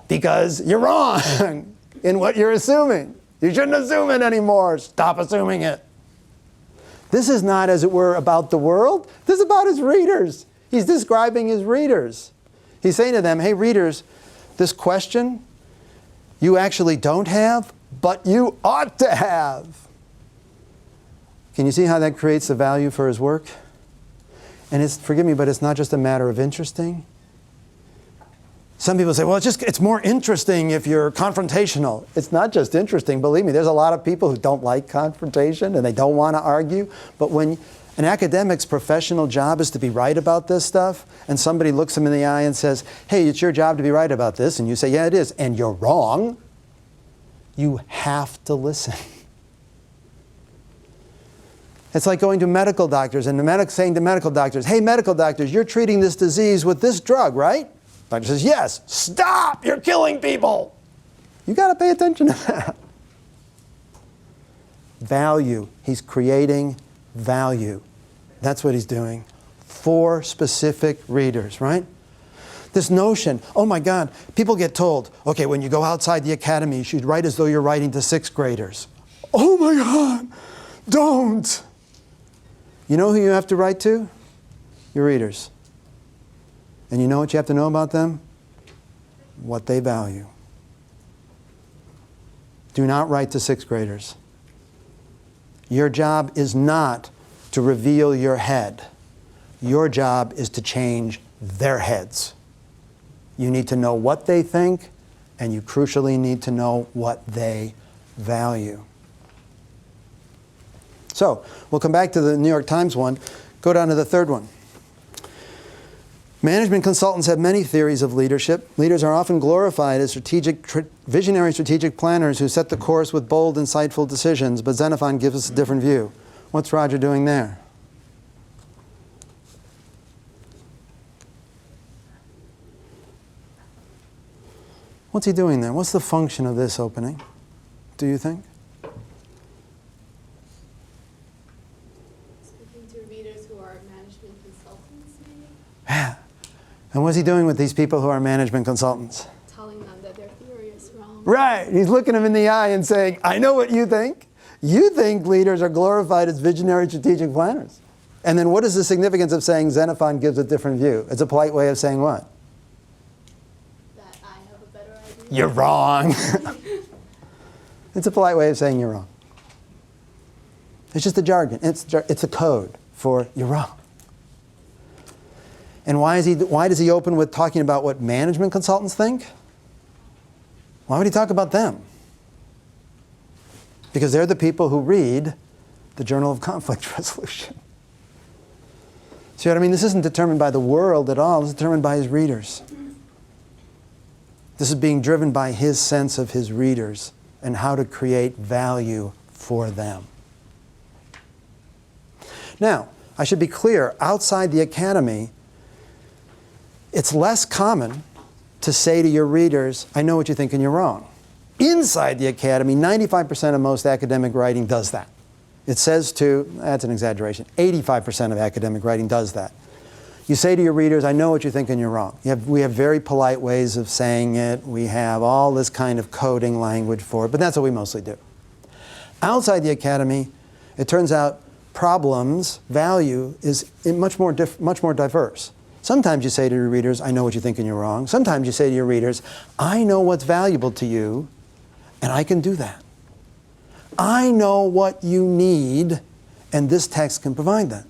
because you're wrong in what you're assuming. You shouldn't assume it anymore. Stop assuming it. This is not, as it were, about the world. This is about his readers. He's describing his readers. He's saying to them, hey, readers, this question you actually don't have, but you ought to have. Can you see how that creates the value for his work? And it's, forgive me, but it's not just a matter of interesting. Some people say, well, it's more interesting if you're confrontational. It's not just interesting. Believe me, there's a lot of people who don't like confrontation and they don't want to argue. But when an academic's professional job is to be right about this stuff, and somebody looks them in the eye and says, hey, it's your job to be right about this, and you say, yeah, it is, and you're wrong, you have to listen. It's like going to medical doctors and saying to medical doctors, hey, medical doctors, you're treating this disease with this drug, right? Doctor says, yes. Stop! You're killing people! You got to pay attention to that. Value. He's creating value. That's what he's doing for specific readers, right? This notion, oh my God, people get told, okay, when you go outside the academy, you should write as though you're writing to 6th graders. Oh my God, don't! You know who you have to write to? Your readers. And you know what you have to know about them? What they value. Do not write to 6th graders. Your job is not to reveal your head. Your job is to change their heads. You need to know what they think, and you crucially need to know what they value. So, we'll come back to the New York Times one. Go down to the third one. Management consultants have many theories of leadership. Leaders are often glorified as visionary strategic planners who set the course with bold, insightful decisions, but Xenophon gives us a different view. What's Roger doing there? What's he doing there? What's the function of this opening, do you think? Speaking to readers who are management consultants, maybe? Yeah. And what's he doing with these people who are management consultants? Telling them that their theory is wrong. Right. He's looking them in the eye and saying, I know what you think. You think leaders are glorified as visionary strategic planners. And then what is the significance of saying Xenophon gives a different view? It's a polite way of saying what? That I have a better idea. You're wrong. It's a polite way of saying you're wrong. It's just a jargon. It's a code for you're wrong. And why does he open with talking about what management consultants think? Why would he talk about them? Because they're the people who read the Journal of Conflict Resolution. See what I mean? This isn't determined by the world at all. This is determined by his readers. This is being driven by his sense of his readers and how to create value for them. Now, I should be clear, outside the academy, it's less common to say to your readers, I know what you think and you're wrong. Inside the academy, 95% of most academic writing does that. It says to, that's an exaggeration, 85% of academic writing does that. You say to your readers, I know what you think and you're wrong. We have very polite ways of saying it. We have all this kind of coding language for it, but that's what we mostly do. Outside the academy, it turns out problems, value, is much more diverse. Sometimes you say to your readers, I know what you think and you're wrong. Sometimes you say to your readers, I know what's valuable to you, and I can do that. I know what you need, and this text can provide that.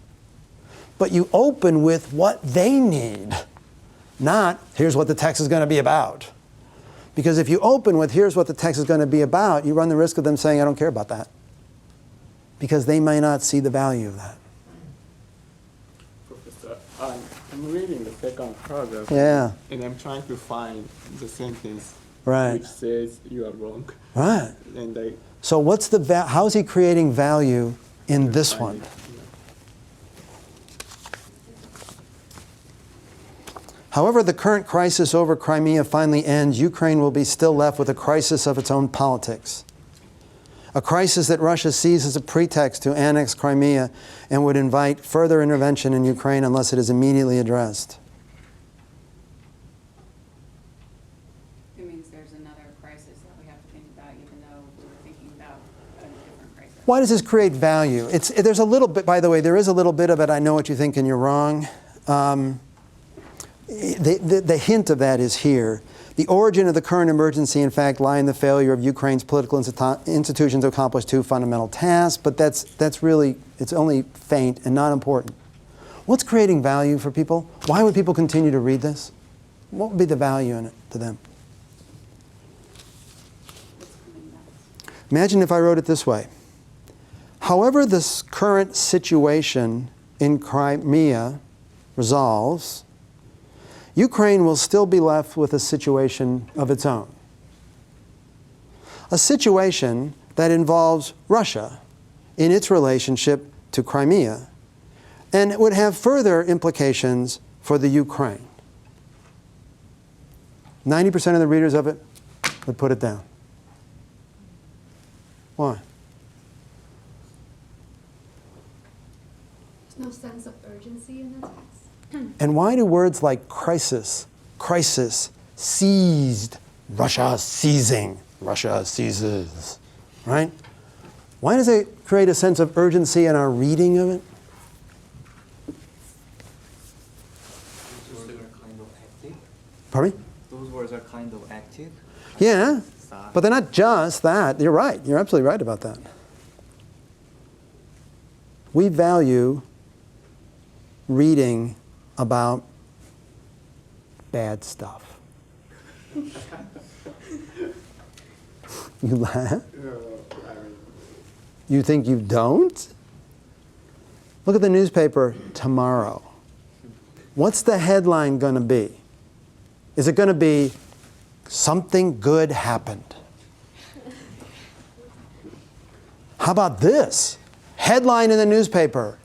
But you open with what they need, not here's what the text is going to be about. Because if you open with here's what the text is going to be about, you run the risk of them saying, I don't care about that. Because they may not see the value of that. I'm reading the second paragraph. Yeah. And I'm trying to find the sentence Right. which says you are wrong. Right. And I So what's how's he creating value in this find one? it, However the current crisis over Crimea finally ends, Ukraine will be still left with a crisis of its own politics. A crisis that Russia sees as a pretext to annex Crimea and would invite further intervention in Ukraine unless it is immediately addressed. It means there's another crisis that we have to think about, even though we were thinking about a different crisis. Why does this create value? There's a little bit, by the way, there is a little bit of it, I know what you think and you're wrong. The hint of that is here. The origin of the current emergency, in fact, lie in the failure of Ukraine's political institutions to accomplish two fundamental tasks, but that's really, it's only faint and not important. What's creating value for people? Why would people continue to read this? What would be the value in it to them? What's coming next? Imagine if I wrote it this way. However this current situation in Crimea resolves, Ukraine will still be left with a situation of its own. A situation that involves Russia in its relationship to Crimea, and it would have further implications for the Ukraine. 90% of the readers of it would put it down. Why? There's no sense of urgency in the text. And why do words like crisis, seized, Russia seizing, Russia seizes, right? Why does it create a sense of urgency in our reading of it? Those words are kind of active. Pardon me? Those words are kind of active. Yeah, but they're not just that. You're right. You're absolutely right about that. We value reading about bad stuff. You laugh? You think you don't? Look at the newspaper tomorrow. What's the headline going to be? Is it going to be, something good happened? How about this? Headline in the newspaper,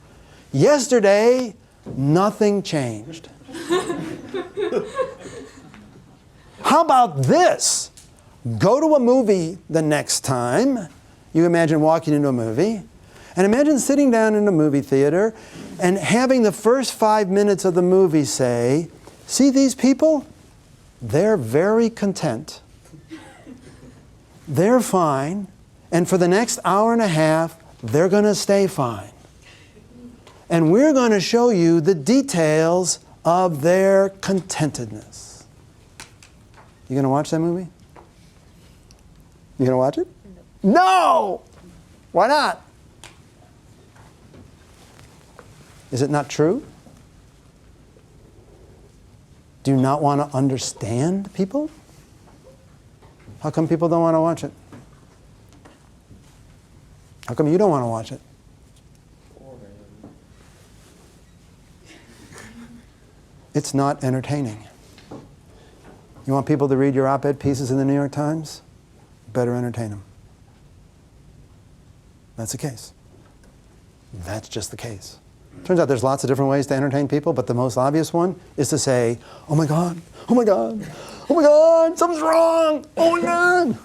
yesterday, nothing changed. How about this? Go to a movie the next time. You imagine walking into a movie, and imagine sitting down in a movie theater and having the first 5 minutes of the movie say, see these people? They're very content. They're fine, and for the next hour and a half, they're going to stay fine. And we're going to show you the details of their contentedness. You going to watch that movie? You going to watch it? No! Why not? Is it not true? Do you not want to understand people? How come people don't want to watch it? How come you don't want to watch it? It's not entertaining. You want people to read your op-ed pieces in the New York Times? Better entertain them. That's the case. That's just the case. Turns out there's lots of different ways to entertain people, but the most obvious one is to say, oh my God, oh my God, oh my God, something's wrong, oh my God.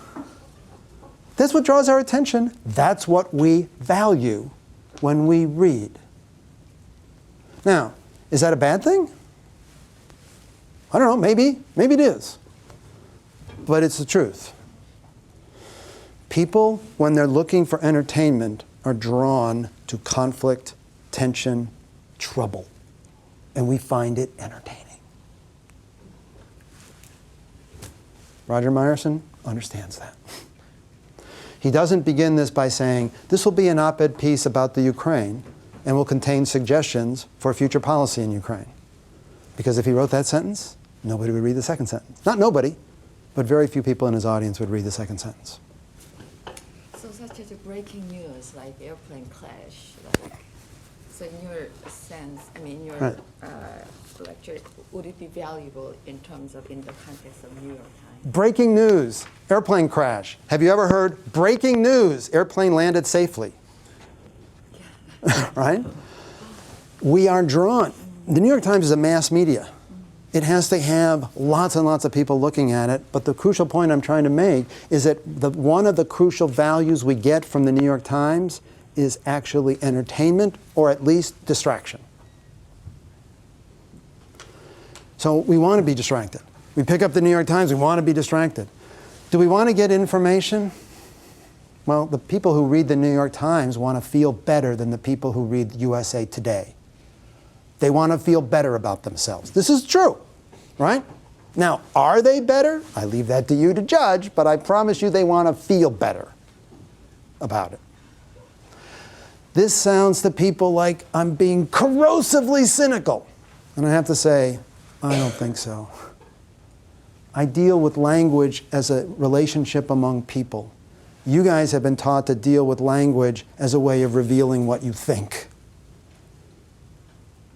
That's what draws our attention. That's what we value when we read. Now, is that a bad thing? I don't know, maybe it is. But it's the truth. People, when they're looking for entertainment, are drawn to conflict, tension, trouble. And we find it entertaining. Roger Myerson understands that. He doesn't begin this by saying, this will be an op-ed piece about the Ukraine and will contain suggestions for future policy in Ukraine. Because if he wrote that sentence, nobody would read the second sentence. Not nobody, but very few people in his audience would read the second sentence. So such as a breaking news, like airplane crash, like So in your sense, I mean, your Right. lecture, would it be valuable in terms of in the context of New York Times? Breaking news, airplane crash. Have you ever heard breaking news, airplane landed safely? Right? We are drawn. The New York Times is a mass media. It has to have lots and lots of people looking at it, but the crucial point I'm trying to make is that one of the crucial values we get from the New York Times is actually entertainment, or at least distraction. So we want to be distracted. We pick up the New York Times, we want to be distracted. Do we want to get information? Well, the people who read the New York Times want to feel better than the people who read USA Today. They want to feel better about themselves. This is true, right? Now, are they better? I leave that to you to judge, but I promise you they want to feel better about it. This sounds to people like I'm being corrosively cynical. And I have to say, I don't think so. I deal with language as a relationship among people. You guys have been taught to deal with language as a way of revealing what you think.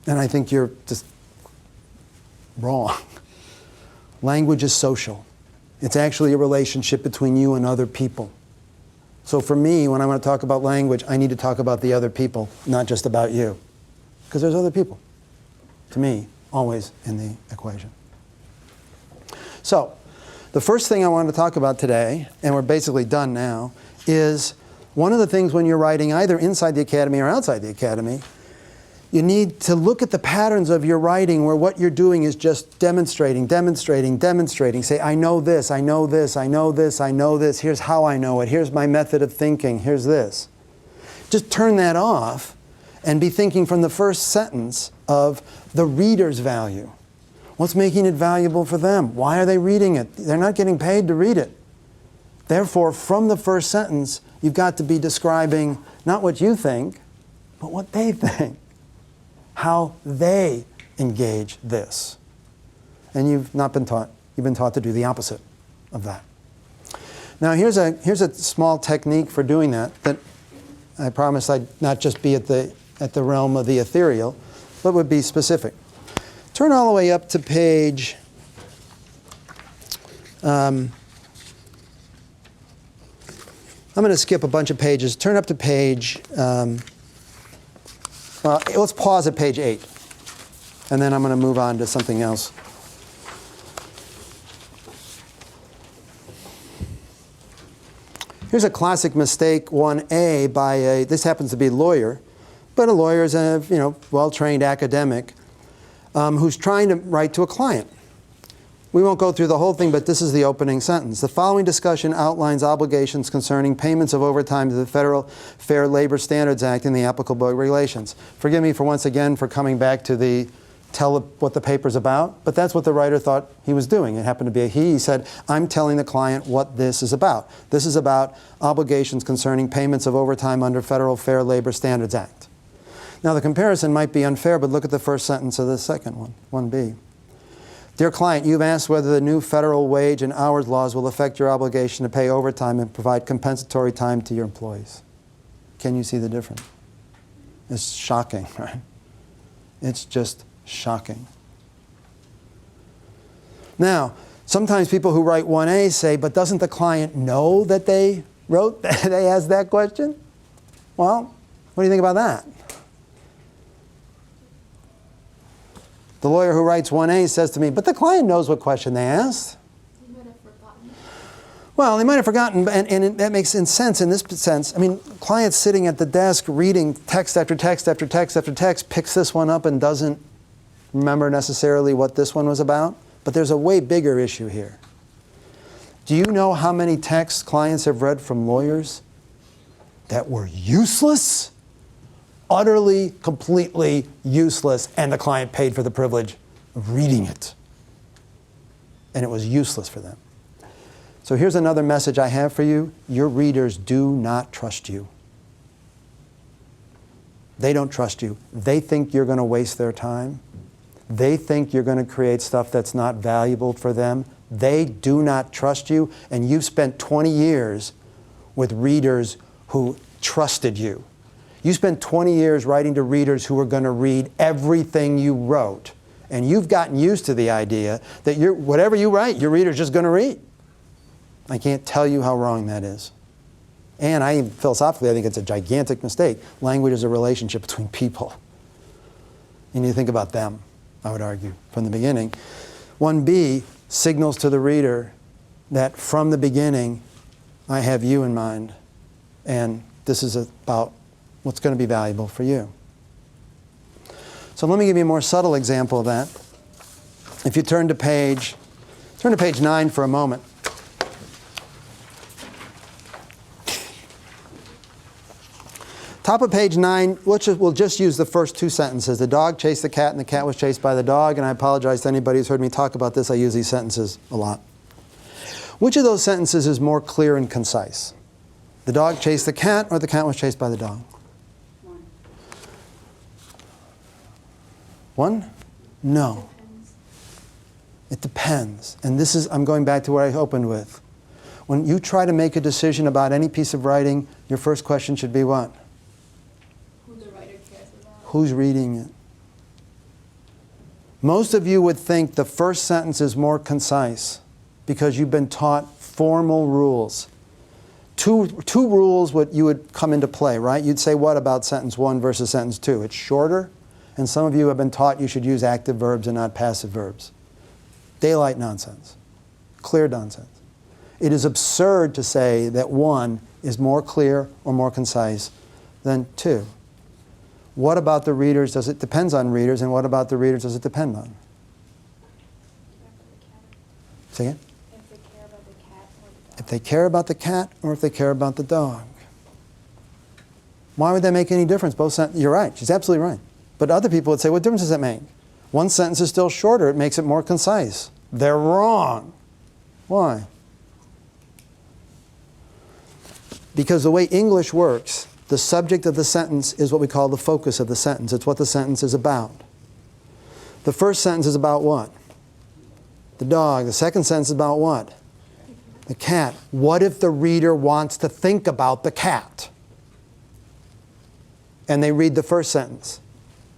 And I think you're just wrong. Language is social. It's actually a relationship between you and other people. So for me, when I want to talk about language, I need to talk about the other people, not just about you. Because there's other people, to me, always in the equation. So, the first thing I want to talk about today, and we're basically done now, is one of the things when you're writing either inside the academy or outside the academy, you need to look at the patterns of your writing where what you're doing is just demonstrating. Say, I know this, I know this, I know this, I know this, here's how I know it, here's my method of thinking, here's this. Just turn that off and be thinking from the first sentence of the reader's value. What's making it valuable for them? Why are they reading it? They're not getting paid to read it. Therefore, from the first sentence, you've got to be describing not what you think, but what they think. How they engage this. And you've not been taught, you've been taught to do the opposite of that. Now here's a small technique for doing that I promised I'd not just be at the realm of the ethereal, but would be specific. Turn all the way up to page I'm going to skip a bunch of pages. Turn up to page let's pause at page 8, and then I'm going to move on to something else. Here's a classic mistake 1A by this happens to be a lawyer, but a lawyer is a well-trained academic who's trying to write to a client. We won't go through the whole thing, but this is the opening sentence. The following discussion outlines obligations concerning payments of overtime to the Federal Fair Labor Standards Act and the applicable regulations. Forgive me for once again for coming back to tell what the paper's about, but that's what the writer thought he was doing. It happened to be a he. He said, I'm telling the client what this is about. This is about obligations concerning payments of overtime under Federal Fair Labor Standards Act. Now the comparison might be unfair, but look at the first sentence of the second one, 1B. Dear client, you've asked whether the new federal wage and hours laws will affect your obligation to pay overtime and provide compensatory time to your employees. Can you see the difference? It's shocking, right? It's just shocking. Now, sometimes people who write 1A say, but doesn't the client know that they asked that question? Well, what do you think about that? The lawyer who writes 1A says to me, but the client knows what question they asked. They might have forgotten. Well, they might have forgotten, and that makes sense in this sense. I mean, clients sitting at the desk reading text after text after text after text picks this one up and doesn't remember necessarily what this one was about. But there's a way bigger issue here. Do you know how many texts clients have read from lawyers that were useless? Utterly, completely useless, and the client paid for the privilege of reading it. And it was useless for them. So here's another message I have for you. Your readers do not trust you. They don't trust you. They think you're going to waste their time. They think you're going to create stuff that's not valuable for them. They do not trust you, and you've spent 20 years with readers who trusted you. You spent 20 years writing to readers who were going to read everything you wrote. And you've gotten used to the idea that whatever you write, your reader's just going to read. I can't tell you how wrong that is. And philosophically, I think it's a gigantic mistake. Language is a relationship between people. You need to think about them, I would argue, from the beginning. 1B signals to the reader that from the beginning, I have you in mind. And this is about what's going to be valuable for you. So let me give you a more subtle example of that. If you turn to page 9 for a moment. Top of page 9, we'll just use the first 2 sentences. The dog chased the cat and the cat was chased by the dog. And I apologize to anybody who's heard me talk about this. I use these sentences a lot. Which of those sentences is more clear and concise? The dog chased the cat or the cat was chased by the dog? One? No. It depends. And I'm going back to what I opened with. When you try to make a decision about any piece of writing, your first question should be what? Who the writer cares about. Who's reading it? Most of you would think the first sentence is more concise because you've been taught formal rules. Two rules you would come into play, right? You'd say what about sentence 1 versus sentence 2? It's shorter, and some of you have been taught you should use active verbs and not passive verbs. Daylight nonsense. Clear nonsense. It is absurd to say that 1 is more clear or more concise than 2. What about the readers does it depends on readers, and what about the readers does it depend on? Say again? If they care about the cat or if they care about the dog. Why would that make any difference? You're right. She's absolutely right. But other people would say, what difference does that make? One sentence is still shorter. It makes it more concise. They're wrong. Why? Because the way English works, the subject of the sentence is what we call the focus of the sentence. It's what the sentence is about. The first sentence is about what? The dog. The second sentence is about what? The cat. What if the reader wants to think about the cat? And they read the first sentence.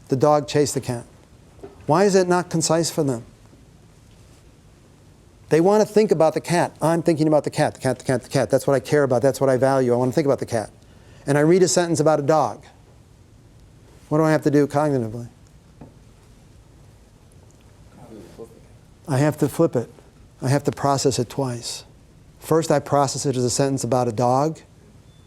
The dog chased the cat. Why is it not concise for them? They want to think about the cat. I'm thinking about the cat, the cat, the cat, the cat. That's what I care about. That's what I value. I want to think about the cat. And I read a sentence about a dog. What do I have to do cognitively? I have to flip it. I have to process it twice. First, I process it as a sentence about a dog,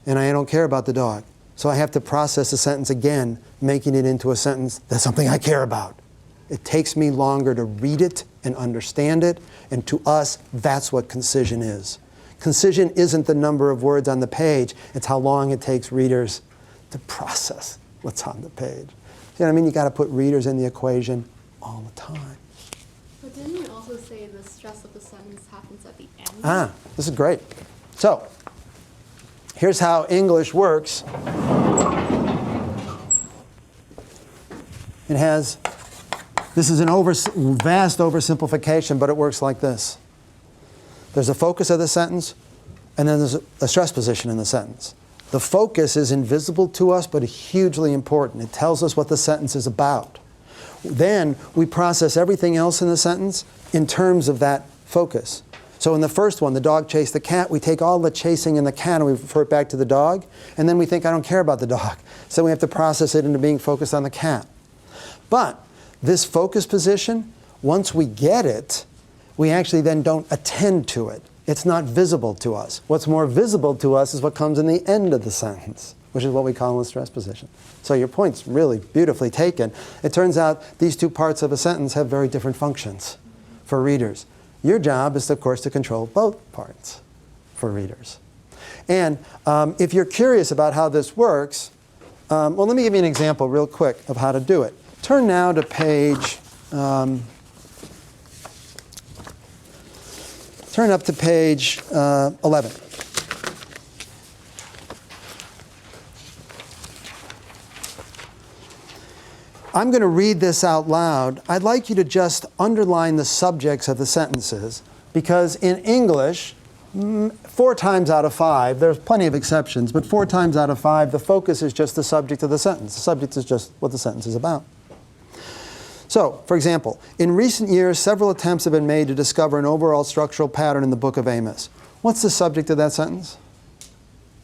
and I don't care about the dog. So I have to process the sentence again, making it into a sentence that's something I care about. It takes me longer to read it and understand it, and to us, that's what concision is. Concision isn't the number of words on the page, it's how long it takes readers to process what's on the page. You know what I mean? You got to put readers in the equation all the time. But didn't you also say the stress of the sentence happens at the end? Ah, this is great. So, here's how English works. This is an vast oversimplification, but it works like this. There's a focus of the sentence, and then there's a stress position in the sentence. The focus is invisible to us, but hugely important. It tells us what the sentence is about. Then we process everything else in the sentence in terms of that focus. So in the first one, the dog chased the cat, we take all the chasing in the cat and we refer it back to the dog, and then we think, I don't care about the dog. So we have to process it into being focused on the cat. But this focus position, once we get it, we actually then don't attend to it. It's not visible to us. What's more visible to us is what comes in the end of the sentence, which is what we call a stress position. So your point's really beautifully taken. It turns out these two parts of a sentence have very different functions for readers. Your job is, of course, to control both parts for readers. And if you're curious about how this works, well, let me give you an example real quick of how to do it. Turn now to page, turn up to page 11. I'm going to read this out loud. I'd like you to just underline the subjects of the sentences, because in English, 4 times out of 5, there's plenty of exceptions, but 4 times out of 5, the focus is just the subject of the sentence. The subject is just what the sentence is about. So, for example, in recent years, several attempts have been made to discover an overall structural pattern in the book of Amos. What's the subject of that sentence?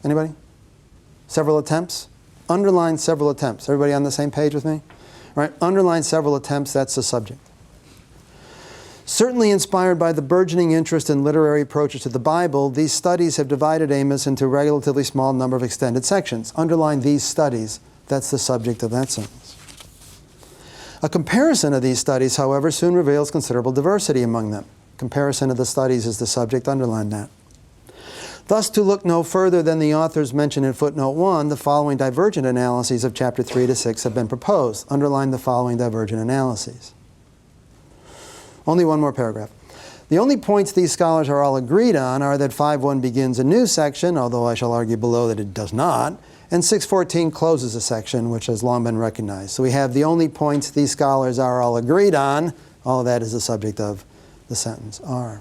Anybody? Several attempts? Underline several attempts. Everybody on the same page with me? Right? Underline several attempts, that's the subject. Certainly inspired by the burgeoning interest in literary approaches to the Bible, these studies have divided Amos into a relatively small number of extended sections. Underline these studies, that's the subject of that sentence. A comparison of these studies, however, soon reveals considerable diversity among them. Comparison of the studies is the subject, underline that. Thus, to look no further than the authors mentioned in footnote 1, the following divergent analyses of chapter 3 to 6 have been proposed. Underline the following divergent analyses. Only one more paragraph. The only points these scholars are all agreed on are that 5.1 begins a new section, although I shall argue below that it does not, and 6.14 closes a section which has long been recognized. So we have the only points these scholars are all agreed on. All of that is the subject of the sentence are.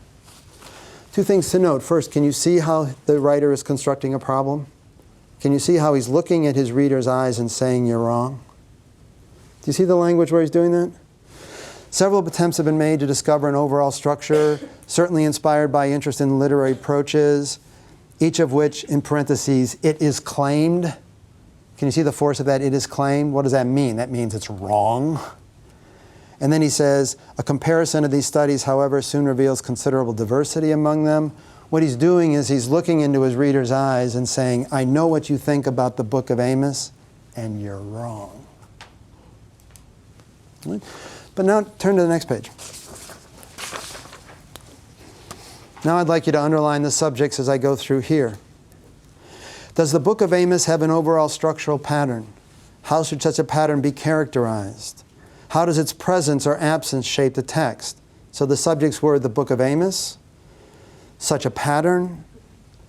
2 things to note. First, can you see how the writer is constructing a problem? Can you see how he's looking at his reader's eyes and saying you're wrong? Do you see the language where he's doing that? Several attempts have been made to discover an overall structure, certainly inspired by interest in literary approaches, each of which, in parentheses, it is claimed. Can you see the force of that, it is claimed? What does that mean? That means it's wrong. And then he says, a comparison of these studies, however, soon reveals considerable diversity among them. What he's doing is he's looking into his reader's eyes and saying, I know what you think about the book of Amos, and you're wrong. But now turn to the next page. Now I'd like you to underline the subjects as I go through here. Does the book of Amos have an overall structural pattern? How should such a pattern be characterized? How does its presence or absence shape the text? So the subjects were the book of Amos, such a pattern,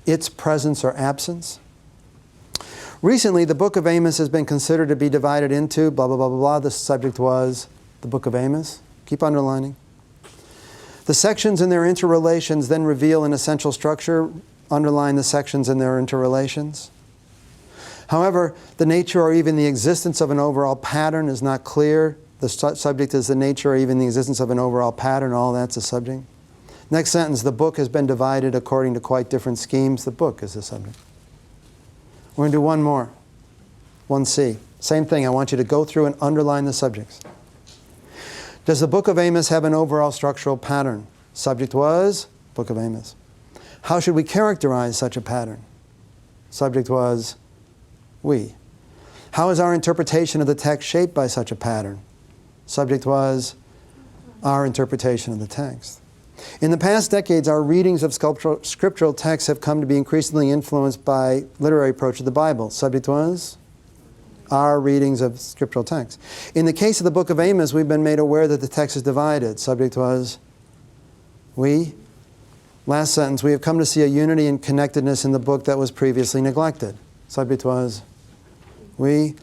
its presence or absence. Recently, the book of Amos has been considered to be divided into blah, blah, blah, blah, blah. The subject was the book of Amos. Keep underlining. The sections and their interrelations then reveal an essential structure. Underline the sections and their interrelations. However, the nature or even the existence of an overall pattern is not clear. The subject is the nature or even the existence of an overall pattern. All that's the subject. Next sentence, the book has been divided according to quite different schemes. The book is the subject. We're going to do one more. 1C. Same thing. I want you to go through and underline the subjects. Does the book of Amos have an overall structural pattern? Subject was book of Amos. How should we characterize such a pattern? Subject was we. How is our interpretation of the text shaped by such a pattern? Subject was our interpretation of the text. In the past decades, our readings of scriptural texts have come to be increasingly influenced by literary approach to the Bible. Subject was our readings of scriptural texts. In the case of the book of Amos, we've been made aware that the text is divided. Subject was we. Last sentence, we have come to see a unity and connectedness in the book that was previously neglected. Subject was we.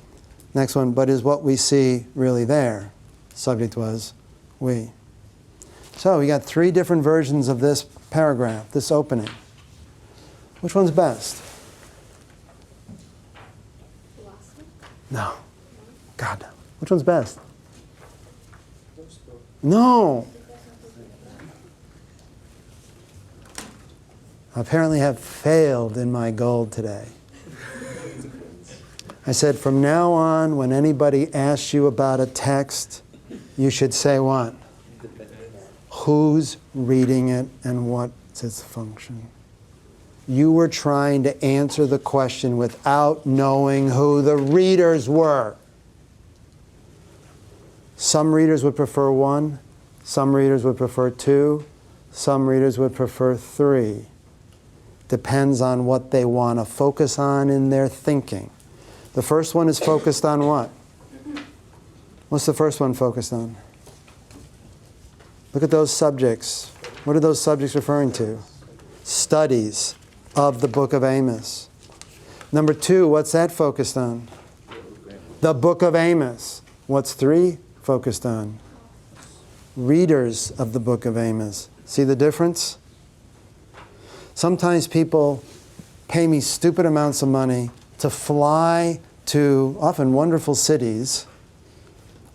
Next one, but is what we see really there? Subject was we. So we got 3 different versions of this paragraph, this opening. Which one's best? The last one? No. God, no. Which one's best? No. I apparently have failed in my goal today. I said, from now on, when anybody asks you about a text, you should say what? Who's reading it and what's its function? You were trying to answer the question without knowing who the readers were. Some readers would prefer 1. Some readers would prefer 2. Some readers would prefer 3. Depends on what they want to focus on in their thinking. The first one is focused on what? What's the first one focused on? Look at those subjects. What are those subjects referring to? Studies of the book of Amos. Number 2, what's that focused on? The book of Amos. What's 3 focused on? Readers of the book of Amos. See the difference? Sometimes people pay me stupid amounts of money to fly to often wonderful cities,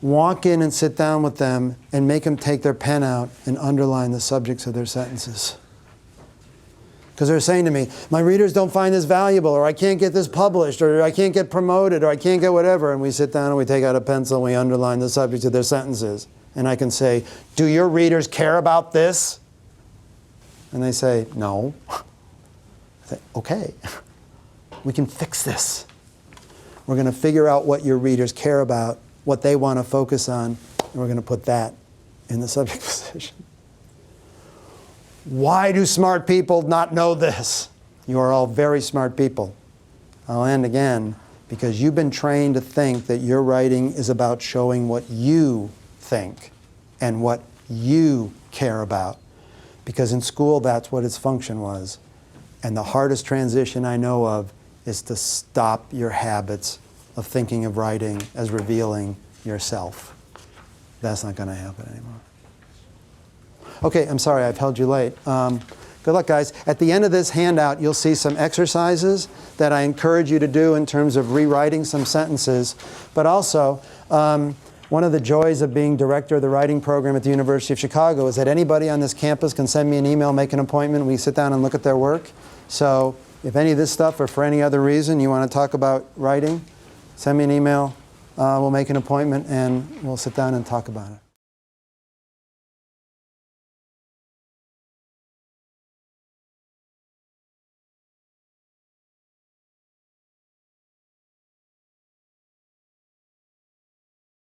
walk in and sit down with them and make them take their pen out and underline the subjects of their sentences. Because they're saying to me, my readers don't find this valuable, or I can't get this published, or I can't get promoted, or I can't get whatever. And we sit down and we take out a pencil and we underline the subjects of their sentences. And I can say, do your readers care about this? And they say, no. I say, okay, we can fix this. We're going to figure out what your readers care about, what they want to focus on, and we're going to put that in the subject position. Why do smart people not know this? You are all very smart people. I'll end again, because you've been trained to think that your writing is about showing what you think and what you care about. Because in school, that's what its function was. And the hardest transition I know of is to stop your habits of thinking of writing as revealing yourself. That's not going to happen anymore. Okay, I'm sorry I've held you late. Good luck, guys. At the end of this handout, you'll see some exercises that I encourage you to do in terms of rewriting some sentences. But also, one of the joys of being director of the writing program at the University of Chicago is that anybody on this campus can send me an email, make an appointment, and we sit down and look at their work. So if any of this stuff or for any other reason you want to talk about writing, send me an email. We'll make an appointment and we'll sit down and talk about it.